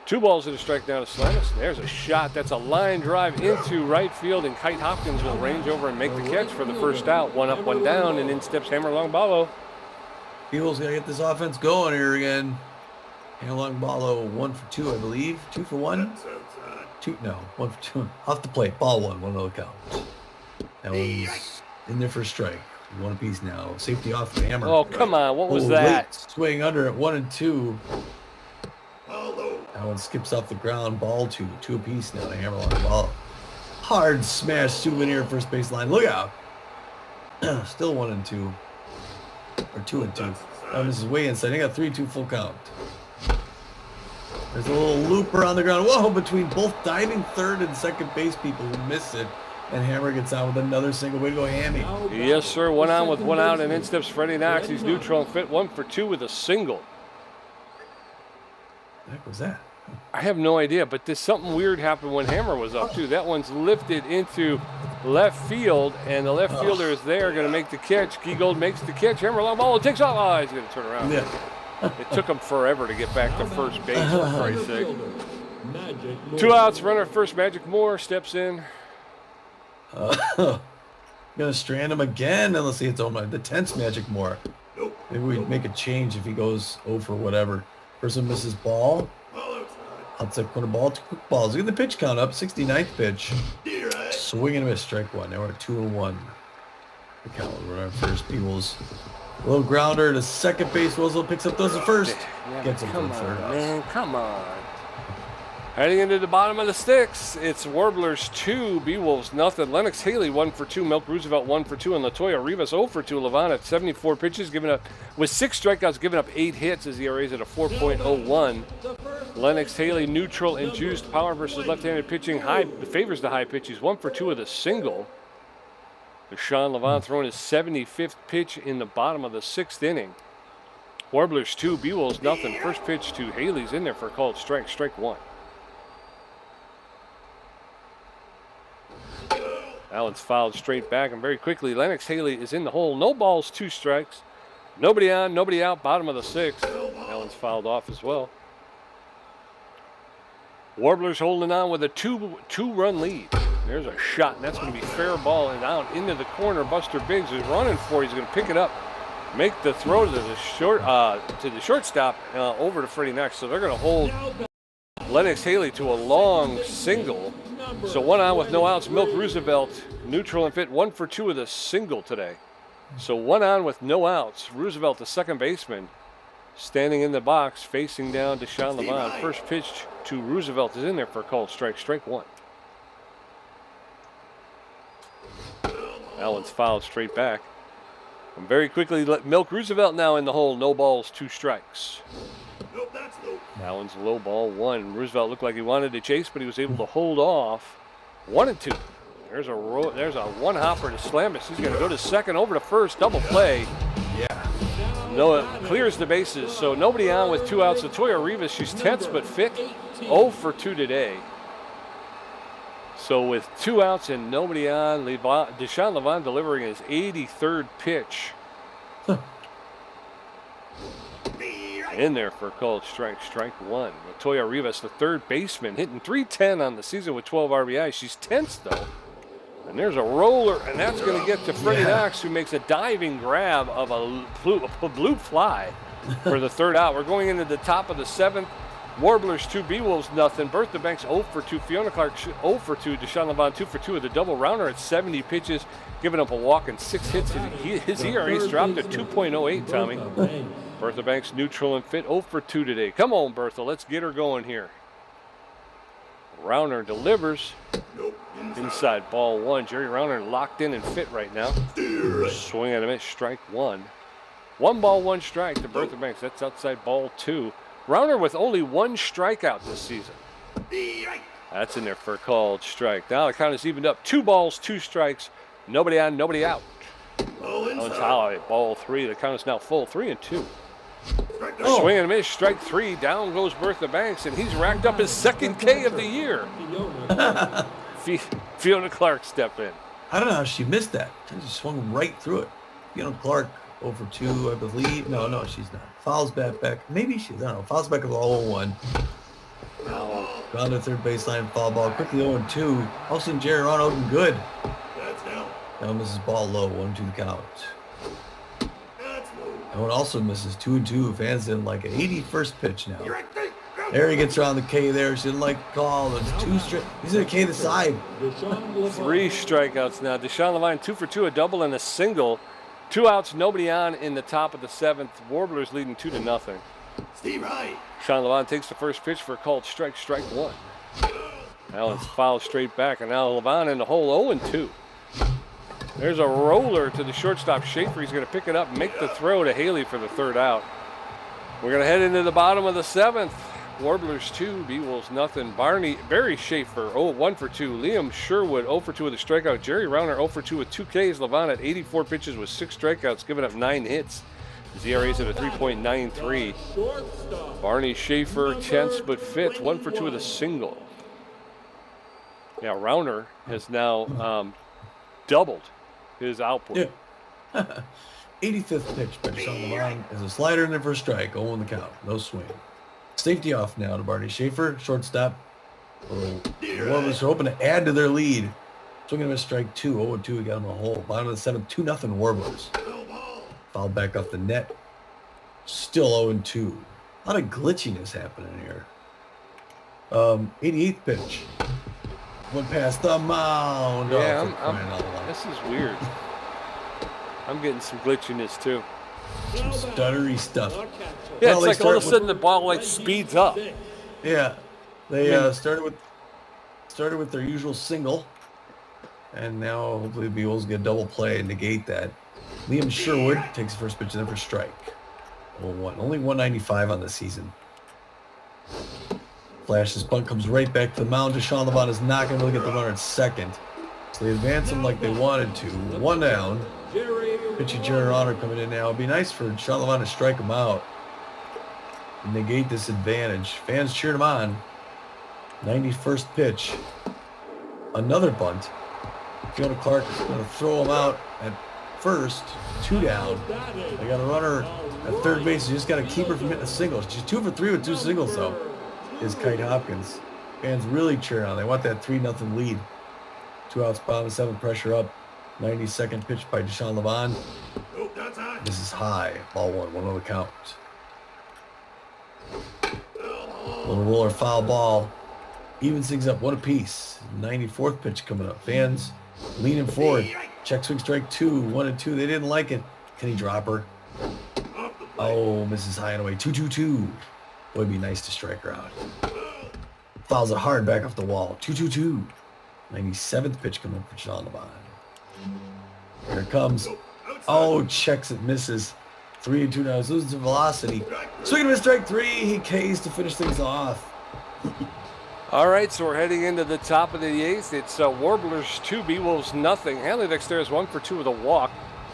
2 balls and a strike down to Slamus. There's a shot. That's a line drive into right field, and Kite Hopkins will range over and make the catch for the first out. 1 up, 1 down, and in steps Hammer Longbalo. Beagles got to get this offense going here again. Longbalo 1 for 2, I believe. 2 for 1. That's outside. 2, no, 1 for 2. Off the plate, ball 1, 1 on the count. That one's in there for a strike. 1 apiece now. Safety off the Hammer. Oh, come on. What was Oh, that? late swing under at 1 and 2. Ball low. That one skips off the ground. Ball 2. 2 apiece now to Hammer Longbalo. Hard smash souvenir first base line. Look out. Still 1 and 2. Or 2 and 2. This is way inside. They got 3-2 full count. There's a little looper on the ground. Whoa, between both diving third and second base people who miss it. And Hammer gets out with another single. Way to go, Hammy. Yes, sir. 1 on with 1 out, and in steps Freddie Knox. He's neutral and fit. 1 for 2 with a single. What the heck was that? I have no idea, but there's something weird happened when Hammer was up, too. That one's lifted into left field, and the left fielder is there, going to make the catch. Gold makes the catch. Hammer Longbalo takes off. Oh, he's going to turn around. Yeah. It took him forever to get back to first base, for Christ's sake. Magic 2 outs, runner at first. Magic Moore steps in. Gonna strand him again. And let's see, it's on the 10th Magic Moore. Nope. Maybe we make a change if he goes 0 for whatever. Person misses ball. Ball outside. Outside corner ball. 2 quick balls. Look at the pitch count up. 69th pitch. You're right. Swing and a miss. Strike 1. Now we're at 2 and 1. The count. We're on first. Beagles. Little grounder to second base. Wilson picks up those at first. Yeah, Gets him come for the third on, out. man. Come on. Heading into the bottom of the 6th, it's Warblers 2, B-Wolves nothing. Lennox Haley 1 for 2, Milk Roosevelt 1 for 2, and Latoya Rivas 0 for 2. Levant at 74 pitches, giving up with 6 strikeouts, giving up 8 hits. His ERA is at a 4.01. Lennox Haley neutral induced power versus left-handed pitching. Favors the high pitch. He's 1 for 2 with a single. Deshaun Levant throwing his 75th pitch in the bottom of the 6th inning. Warblers 2, B-Wolves nothing. First pitch to Haley's in there for a called strike. Strike 1. That one's fouled straight back, and very quickly, Lennox Haley is in the hole. No balls, 2 strikes. Nobody on, nobody out, bottom of the 6th. That one's fouled off as well. Warblers holding on with a two-run lead. There's a shot, and that's going to be fair ball and out into the corner. Buster Biggs is running for it. He's going to pick it up, make the throw to the shortstop over to Freddie Knox. So they're going to hold Lennox Haley to a long single. So 1 out with no outs. Milk Roosevelt neutral and fit. 1 for 2 with a single today. So 1 on with no outs. Roosevelt, the second baseman, standing in the box, facing down Deshaun Levant. First pitch to Roosevelt is in there for a called strike. Strike 1. That one's fouled straight back. And very quickly, Milk Roosevelt now in the hole. No balls, 2 strikes. Nope, that's low. That one's low ball 1. Roosevelt looked like he wanted to chase, but he was able to hold off. 1 and 2. There's a one hopper to Slamus. He's going to go to second, over to first, double play. Yeah. No, it clears the bases. So nobody on with 2 outs. Latoya Rivas, she's tense but fit. 0 for 2 today. So with 2 outs and nobody on, Deshaun Levant delivering his 83rd pitch. In there for a called strike. Strike 1. Latoya Rivas, the third baseman, hitting .310 on the season with 12 RBIs. She's tense, though. And there's a roller, and that's going to get to Freddie Knox, who makes a diving grab of a blue fly for the third out. We're going into the top of the 7th. Warblers 2, B-Wolves nothing. Bertha Banks 0 for 2. Fiona Clark 0 for 2. Deshaun Levant 2 for 2 with a double rounder at 70 pitches, giving up a walk and 6 hits. His ERA's dropped to 2.08, Tommy. Bertha Banks neutral and fit. 0 for 2 today. Come on, Bertha. Let's get her going here. Rounder delivers. Nope. Inside ball 1. Jerry Rounder locked in and fit right now. Swing and a miss. Strike 1. 1 ball, 1 strike to Bertha Banks. That's outside ball 2. Rounder with only 1 strikeout this season. That's in there for a called strike. Now the count is evened up. 2 balls, 2 strikes. Nobody on, nobody out. Ball 3. The count is now full. 3 and 2. Swing and a miss. Strike 3. Down goes Bertha Banks, and he's racked up his 2nd K of the year. Fiona Clark step in. I don't know how she missed that. She just swung right through it. Fiona Clark Over 2, I believe. No, she's not. Fouls back. Maybe she's, I don't know. Fouls back of 0-1. Ground to third baseline, foul ball. Quickly 0-2. All of a sudden, Jerry Ron open good. That's down. Now misses ball low, 1-2 the count. That's low. That one also misses 2-2. Fans didn't like it. 81st pitch now. Direct thing. There he gets around the K there. She didn't like the call. There's 2 straight. He's going to K the side. Deshaun Levine. 3 strikeouts now. Deshaun Levine 2 for 2, a double and a single. 2 outs, nobody on in the top of the 7th. Warblers leading 2-0. Steve Wright. Deshaun Levine takes the first pitch for a called strike 1. Now it's fouled straight back, and now Levine in the hole 0-2. There's a roller to the shortstop, Schaefer. He's going to pick it up and make the throw to Haley for the 3rd out. We're going to head into the bottom of the 7th. Warblers 2, B-Wolves 0. Barry Schaefer 1 for 2. Liam Sherwood 0 for 2 with a strikeout. Jerry Rauner 0 for 2 with 2 Ks. Levine at 84 pitches with 6 strikeouts, giving up 9 hits. His ERA is at a 3.93. Shortstop. Barney Schaefer tense but fit, 1 for 2 with a single. Yeah, Rauner has now doubled his output. Yeah. 85th pitch by Deshaun Levine is a slider in there for a strike. 0-1 the count. No swing. Safety off now to Barney Schaefer. Shortstop. Warblers are hoping to add to their lead. Swinging a strike 2. 0-2. We got him a hole. Bottom of the 7th. 2-0 Warblers. Foul back off the net. Still 0-2. A lot of glitchiness happening here. 88th pitch. Went past the mound. Yeah, Oh, this is weird. I'm getting some glitchiness too. some stuttery stuff. Yeah, Well, it's they like all of a start sudden the ball like speeds up. Yeah, they started with their usual single, and now hopefully the Beagles get a double play and negate that. Liam Sherwood takes the first pitch and then for strike. 0-1. Only 195 on the season. Flash's bunt comes right back to the mound. Deshaun Levine is not going to really get the runner at second. So they advance him like they wanted to. 1 down. Pitchy Jerry Honor coming in now. It'd be nice for Deshaun Levine to strike him out and negate this advantage. Fans cheered him on. 91st pitch. Another bunt. Fiona Clark is going to throw him out at first. 2 down. They got a runner at third base. You just got to keep her from hitting a single. She's 2 for 3 with 2 singles, though, is Kite Hopkins. Fans really cheering on. They want that 3-0 lead. 2 outs, bottom of 7th, pressure up. 92nd pitch by Deshaun Levine. Oh, that's high. This is high. Ball 1, 1 on the count. Little roller, foul ball. Evens things up 1 apiece. 94th pitch coming up. Fans leaning forward. Check swing strike 2, 1-2. They didn't like it. Can he drop her? Oh, misses high and away. 2-2-2. Boy, it'd be nice to strike her out. Fouls it hard back off the wall. 2-2-2. 97th pitch coming up for Deshaun Levine. Here it comes. Oh, checks it, misses. 3-2 now. He's losing some velocity. Swinging with strike 3. He Ks to finish things off. All right, so we're heading into the top of the 8th. It's Warblers 2, B-Wolves nothing. Hanley Dexter is 1 for 2 with a walk.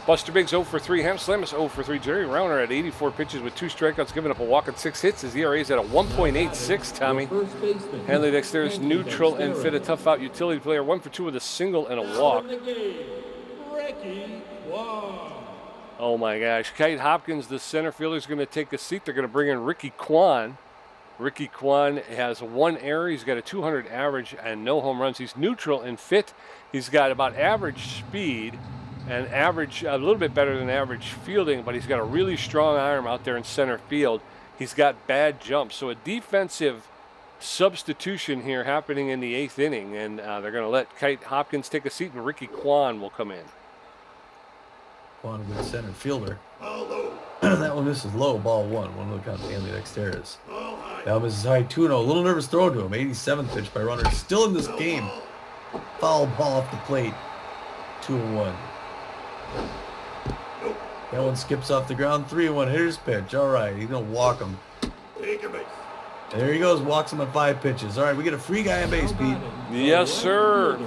Buster Biggs 0 for 3. Ham Slam is 0 for 3. Jerry Rauner at 84 pitches with 2 strikeouts, giving up a walk and 6 hits. His ERA is at a 1.86, Tommy. Hanley Dexter is neutral and fit, a tough out utility player. 1 for 2 with a single and a walk. Oh my gosh. Kite Hopkins, the center fielder, is going to take a seat. They're going to bring in Ricky Kwan. Ricky Kwan has 1 error. He's got a 200 average and no home runs. He's neutral and fit. He's got about average speed and average, a little bit better than average fielding, but he's got a really strong arm out there in center field. He's got bad jumps. So a defensive substitution here happening in the 8th inning, and they're going to let Kite Hopkins take a seat, and Ricky Kwan will come in. Kwan, a good center fielder. That one misses low, ball 1. 1 look out to Hanley Dexter. Now misses high 2-0. A little nervous throw to him. 87th pitch by Runner. Still in this game. Foul ball off the plate. 2-1. That one skips off the ground. 3-1. Hitter's pitch. All right. He's going to walk him. There he goes. Walks him on 5 pitches. All right. We get a free guy on base, Pete. Yes, sir.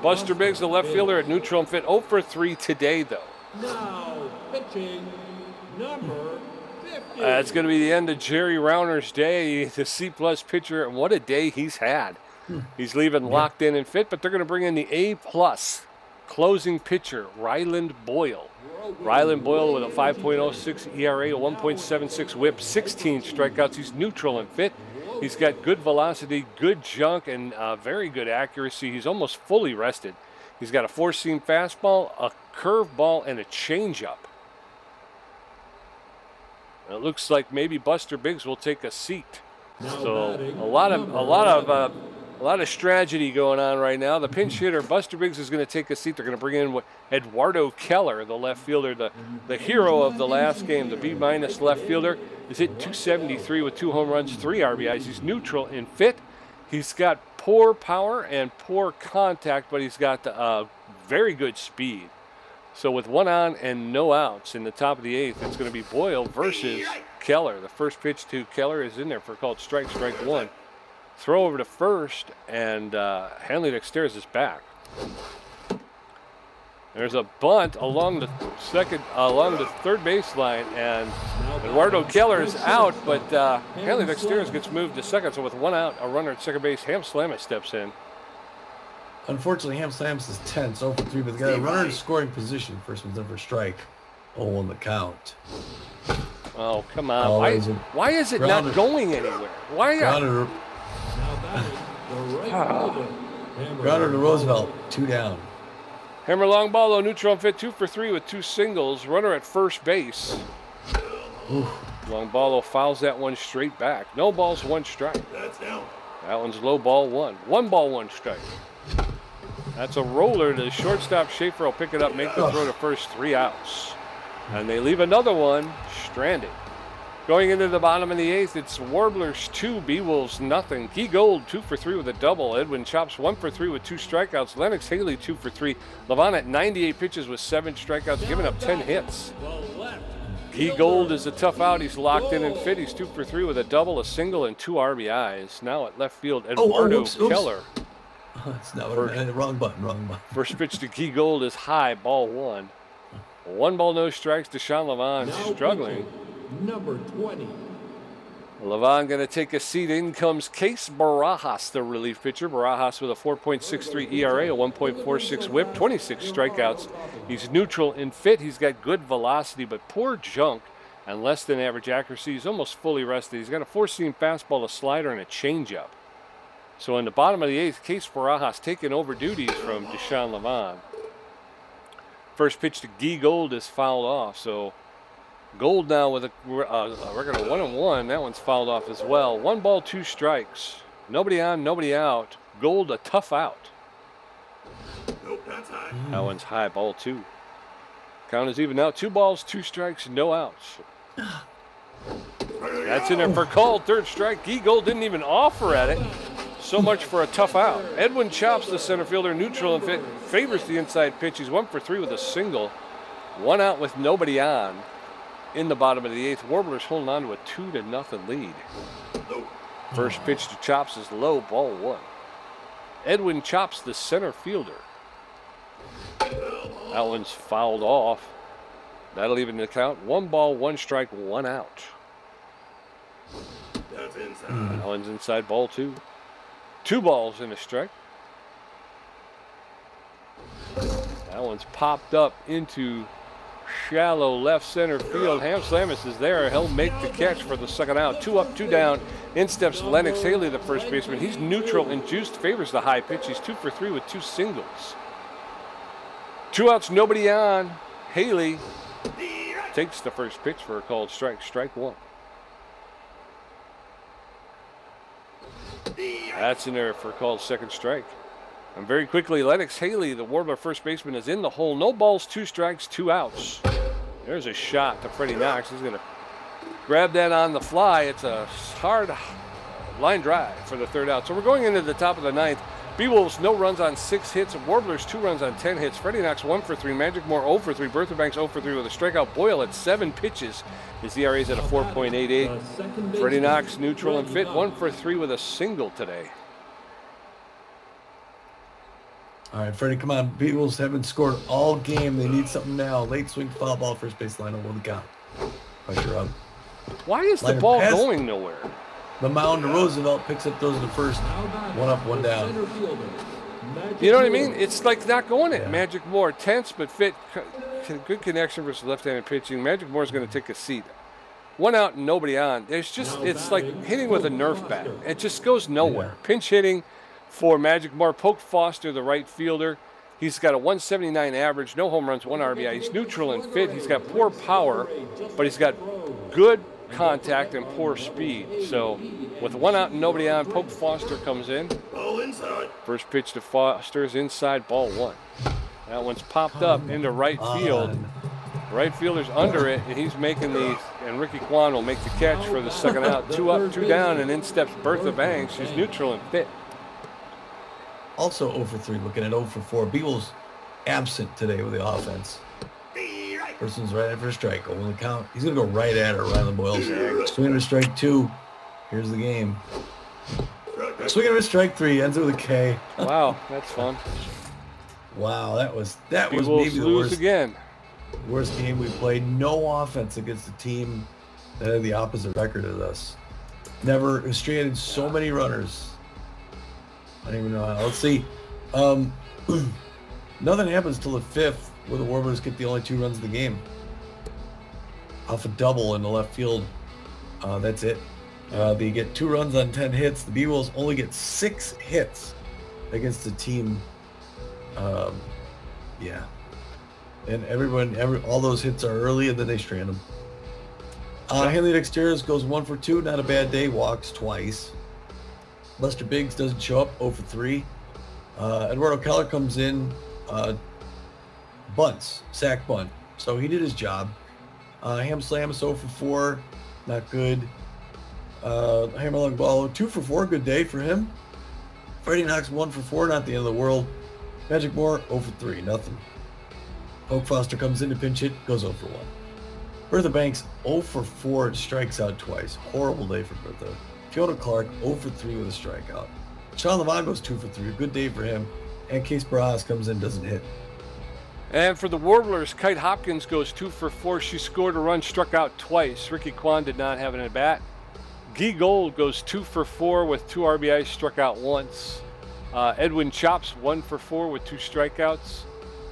Buster Biggs, the left fielder at neutral and fit. 0 for 3 today, though. Now pitching number 50. It's going to be the end of Jerry Rauner's day, the C-plus pitcher, and what a day he's had. He's leaving locked in and fit, but they're going to bring in the A-plus closing pitcher, Ryland Boyle. Ryland Boyle with a 5.06 ERA, a 1.76 whip, 16 strikeouts. He's neutral and fit. He's got good velocity, good junk, and very good accuracy. He's almost fully rested. He's got a four-seam fastball, a curveball, and a changeup. It looks like maybe Buster Biggs will take a seat. So a lot of strategy going on right now. The pinch hitter Buster Biggs is going to take a seat. They're going to bring in Eduardo Keller, the left fielder, the hero of the last game, the B- left fielder. He's hit .273 with 2 home runs, 3 RBIs. He's neutral and fit. He's got poor power and poor contact, but he's got very good speed. So with 1 on and no outs in the top of the 8th, it's going to be Boyle versus Keller. The first pitch to Keller is in there for called strike 1. Throw over to first, and Hanley Dexter's is back. There's a bunt along the third baseline, and Eduardo Keller is out, but Hanley Dexter's gets moved to second. So with 1 out, a runner at second base, Ham Slamus steps in. Unfortunately, Ham Slamus is 10, so 0 for 3, but they got a runner in scoring position. First one's in for strike. 0 on the count. Oh, come on. Why is it not going anywhere? Grounded to Roosevelt, 2 down. Hammer long ball, though, neutral and fit, 2 for 3 with 2 singles. Runner at first base. Oof. Long ball fouls that one straight back. No balls, 1 strike. That's down. That one's low ball 1. 1 ball, 1 strike. That's a roller to the shortstop. Schaefer will pick it up, make the throw to first, 3 outs. And they leave another one stranded. Going into the bottom of the 8th, it's Warblers 2, B-Wolves nothing. Key Gold 2 for 3 with a double. Edwin Chops 1 for 3 with 2 strikeouts. Lennox Haley 2 for 3. Levon at 98 pitches with 7 strikeouts, giving up 10 hits. Key Gold is a tough out. He's locked in and fit. He's 2 for 3 with a double, a single, and 2 RBIs. Now at left field, Eduardo Keller. That's not what I meant. Wrong button. First pitch to Key Gold is high, ball 1. 1 ball, no strikes. Deshaun Levon struggling. Number 20. Levon going to take a seat. In comes Case Barajas, the relief pitcher. Barajas with a 4.63 ERA, a 1.46 whip, 26 strikeouts. He's neutral and fit. He's got good velocity, but poor junk and less than average accuracy. He's almost fully rested. He's got a 4-seam fastball, a slider, and a changeup. So in the bottom of the 8th, Case Barajas taking over duties from Deshaun Levon. First pitch to Guy Gold is fouled off. So Gold now with a record of 1-1. That one's fouled off as well. 1 ball, 2 strikes. Nobody on, nobody out. Gold a tough out. Nope, that's high. That one's high, ball 2. Count is even now. 2 balls, 2 strikes, no outs. That's in there for called. 3rd strike. Guy Gold didn't even offer at it. So much for a tough out. Edwin Chops, the center fielder, neutral and fit, favors the inside pitch. He's 1 for 3 with a single. 1 out with nobody on. In the bottom of the 8th, Warblers holding on to a 2-0 lead. First pitch to Chops is low, ball 1. Edwin Chops, the center fielder. That one's fouled off. That'll even the count. 1 ball, 1 strike, 1 out. That's inside. That one's inside, ball 2. 2 balls and a strike. That one's popped up into shallow left center field. Ham Slamus is there. He'll make the catch for the 2nd out. 2 up, 2 down. In steps Lennox Haley, the first baseman. He's neutral and juiced, favors the high pitch. He's 2 for 3 with 2 singles. 2 outs, nobody on. Haley takes the first pitch for a called strike. Strike 1. That's in there for a called 2nd strike. And very quickly, Lennox Haley, the Warbler first baseman, is in the hole. No balls, 2 strikes, 2 outs. There's a shot to Freddie Knox. He's going to grab that on the fly. It's a hard line drive for the 3rd out. So we're going into the top of the 9th. B-Wolves, no runs on 6 hits. Warblers, 2 runs on 10 hits. Freddie Knox, 1 for 3. Magic Moore, 0 for 3. Bertha Banks, 0 for 3 with a strikeout. Boyle at 7 pitches. His ERA is at a 4.88. Freddie Knox, neutral and fit. 1 for 3 with a single today. All right, Freddie, come on. B-Wolves haven't scored all game. They need something now. Late swing foul ball, first base line, 1 count. Pressure up. Why is the ball going nowhere? The mound to Roosevelt, picks up those to first. 1 up, 1 down. You know what I mean? It's like not going it. Magic Moore, tense but fit. Good connection versus left-handed pitching. Magic Moore's going to take a seat. One out and nobody on. It's like hitting with a Nerf bat. It just goes nowhere. Pinch hitting for Magic Moore. Poke Foster, the right fielder. He's got a 179 average, no home runs, 1 RBI. He's neutral and fit. He's got poor power, but he's got good contact and poor speed. So with 1 out and nobody on, Poke Foster comes in. Ball inside. First pitch to Foster is inside, ball 1. That one's popped up into right field. Right fielder's under it, and he's making these, and Ricky Kwan will make the catch for the second out. 2 up, 2 down, and in steps Bertha Banks. She's neutral and fit. Also 0 for 3, looking at 0 for 4. Beagle's absent today with the offense. Person's right after a strike. Over the count. He's going to go right at her, Rylan Boyles. Swing and a strike 2. Here's the game. Swing and a strike 3. Ends it with a K. Wow, that's fun. Wow, that was maybe the worst game we played. No offense against a team that had the opposite record as us. Never has stranded so many runners. I don't even know how. Let's see. Nothing happens till the 5th, where the Warblers get the only 2 runs of the game. Off a double in the left field. That's it. They get 2 runs on 10 hits. The B-Wolves only get 6 hits against the team. And all those hits are early, and then they strand them. Hanley Dexteris goes 1 for 2. Not a bad day. Walks twice. Lester Biggs doesn't show up, 0 for 3. Eduardo Keller comes in, bunts, sack bunt. So he did his job. Ham Slams 0 for 4, not good. Hammerlung Ball 2 for 4, good day for him. Freddie Knox 1 for 4, not the end of the world. Magic Moore 0 for 3, nothing. Poke Foster comes in to pinch hit, goes 0 for 1. Bertha Banks 0 for 4, strikes out twice. Horrible day for Bertha. Fiona Clark 0 for 3 with a strikeout. Sean Levon goes 2 for 3. A good day for him. And Case Barajas comes in, doesn't hit. And for the Warblers, Kite Hopkins goes 2 for 4. She scored a run, struck out twice. Ricky Kwan did not have an at-bat. Guy Gold goes 2 for 4 with 2 RBIs, struck out once. Edwin Chops 1 for 4 with 2 strikeouts.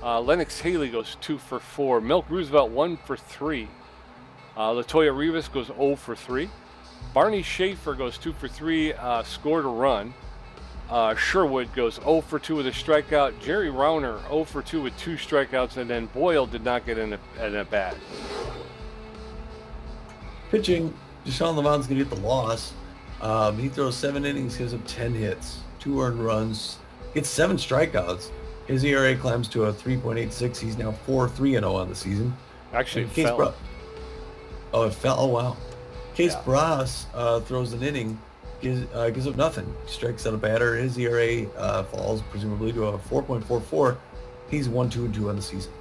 Lennox Haley goes 2 for 4. Milk Roosevelt 1 for 3. Latoya Rivas goes 0 for 3. Barney Schaefer goes 2 for 3, scored a run. Sherwood goes 0 for 2 with a strikeout. Jerry Rauner 0 for 2 with 2 strikeouts, and then Boyle did not get an at-bat. Pitching, Deshaun Levon's going to get the loss. He throws 7 innings, gives up 10 hits, 2 earned runs, gets 7 strikeouts. His ERA climbs to a 3.86. He's now 4-3-0 on the season. Actually, it fell. It fell. Oh, wow. Case Barajas throws an inning, gives up nothing. Strikes out a batter. His ERA falls presumably to a 4.44. He's 1-2-2 on the season.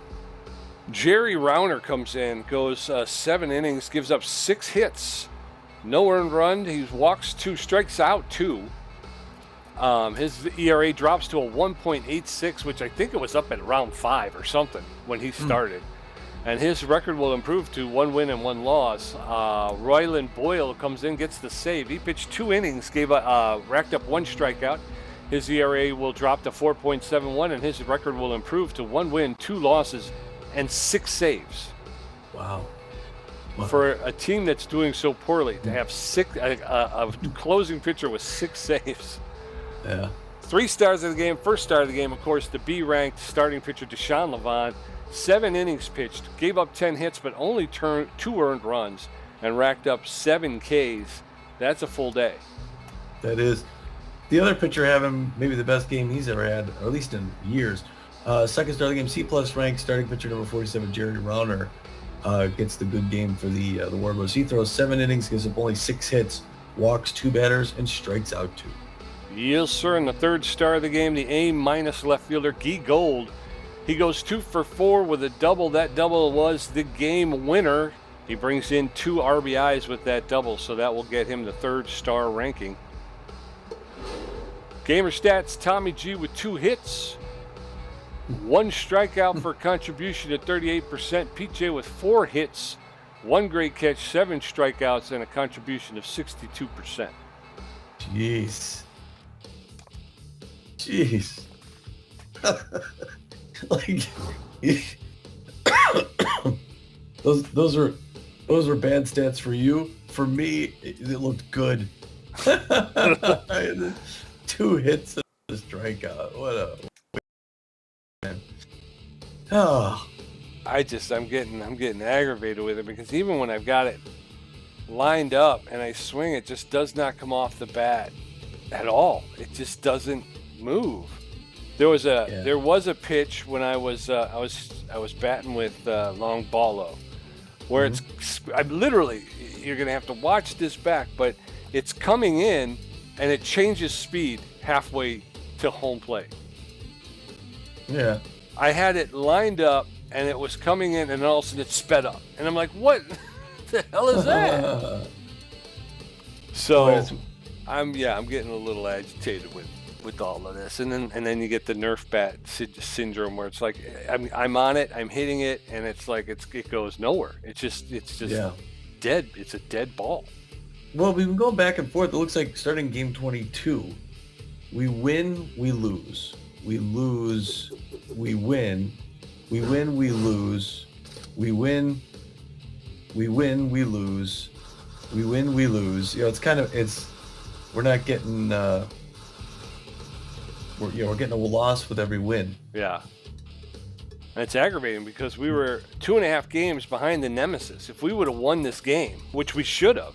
Jerry Rauner comes in, goes 7 innings, gives up 6 hits, no earned run. He walks 2, strikes out 2. His ERA drops to a 1.86, which I think it was up at round 5 or something when he started. And his record will improve to 1 win and 1 loss. Ryland Boyle comes in, gets the save. He pitched 2 innings, racked up 1 strikeout. His ERA will drop to 4.71, and his record will improve to 1 win, 2 losses, and 6 saves. Wow. For a team that's doing so poorly, to have a closing pitcher with 6 saves. Yeah. 3 stars of the game. First star of the game, of course, the B-ranked starting pitcher Deshaun Levon. 7 innings pitched, gave up 10 hits, but only 2 earned runs, and racked up 7 Ks. That's a full day. That is. The other pitcher having maybe the best game he's ever had, or at least in years. Second star of the game, C+ ranked starting pitcher number 47, Jerry Rauner, gets the good game for the Warblers. He throws 7 innings, gives up only 6 hits, walks 2 batters, and strikes out 2. Yes, sir. And the third star of the game, the A- left fielder, Guy Gold. He goes 2 for 4 with a double. That double was the game winner. He brings in 2 RBIs with that double, so that will get him the 3rd star ranking. Gamer stats, Tommy G with 2 hits, 1 strikeout for contribution at 38%. PJ with 4 hits, 1 great catch, 7 strikeouts, and a contribution of 62%. Jeez. Like those are bad stats for you. For me, it looked good. 2 hits and a strikeout. What a man. Oh, I'm getting aggravated with it because even when I've got it lined up and I swing, it just does not come off the bat at all. It just doesn't move. There was a pitch when I was batting with Long Ballo, where I'm literally, you're gonna have to watch this back, but it's coming in and it changes speed halfway to home plate. yeah. I had it lined up and it was coming in, and all of a sudden it sped up, and I'm like, what the hell is that? So I'm getting a little agitated with all of this, and then you get the Nerf bat syndrome, where it's like I'm on it, I'm hitting it, and it's like it goes nowhere. It's just dead. It's a dead ball. Well, we've been going back and forth. It looks like starting game 22, we win, we lose. We lose, we win. We win, we lose. We win, we lose. We win, we lose. You know, we're not getting, we're getting a loss with every win. Yeah. And it's aggravating because we were 2.5 games behind the nemesis. If we would have won this game, which we should have,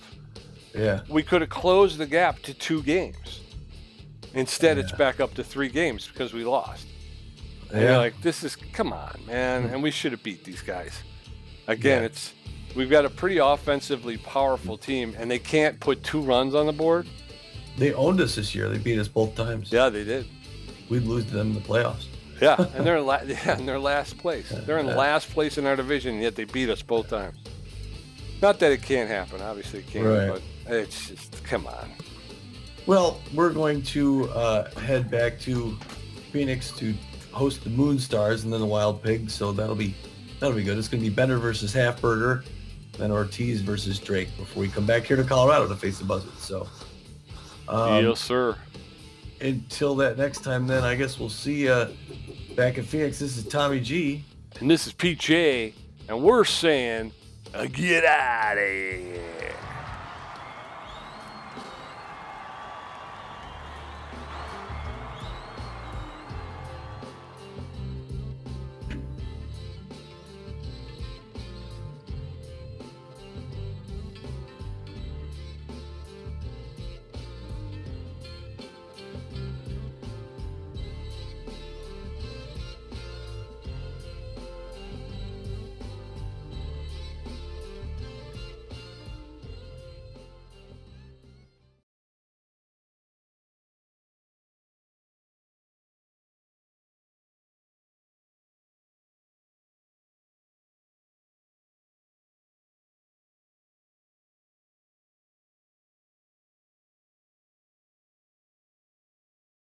we could have closed the gap to 2 games. Instead, it's back up to 3 games because we lost. And you're like, come on, man. And we should have beat these guys. Again, we've got a pretty offensively powerful team, and they can't put 2 runs on the board. They owned us this year. They beat us both times. Yeah, they did. We'd lose to them in the playoffs. Yeah, and they're in last place. They're in last place in our division, yet they beat us both times. Not that it can't happen. Obviously it can, but it's just, come on. Well, we're going to head back to Phoenix to host the Moon Stars and then the Wild Pigs, so that'll be good. It's going to be Bender versus Halfburger, then Ortiz versus Drake before we come back here to Colorado to face the Buzzards. So, yes, sir. Until that next time, then I guess we'll see you back in Phoenix. This is Tommy G. And this is PJ, and we're saying, get out of here.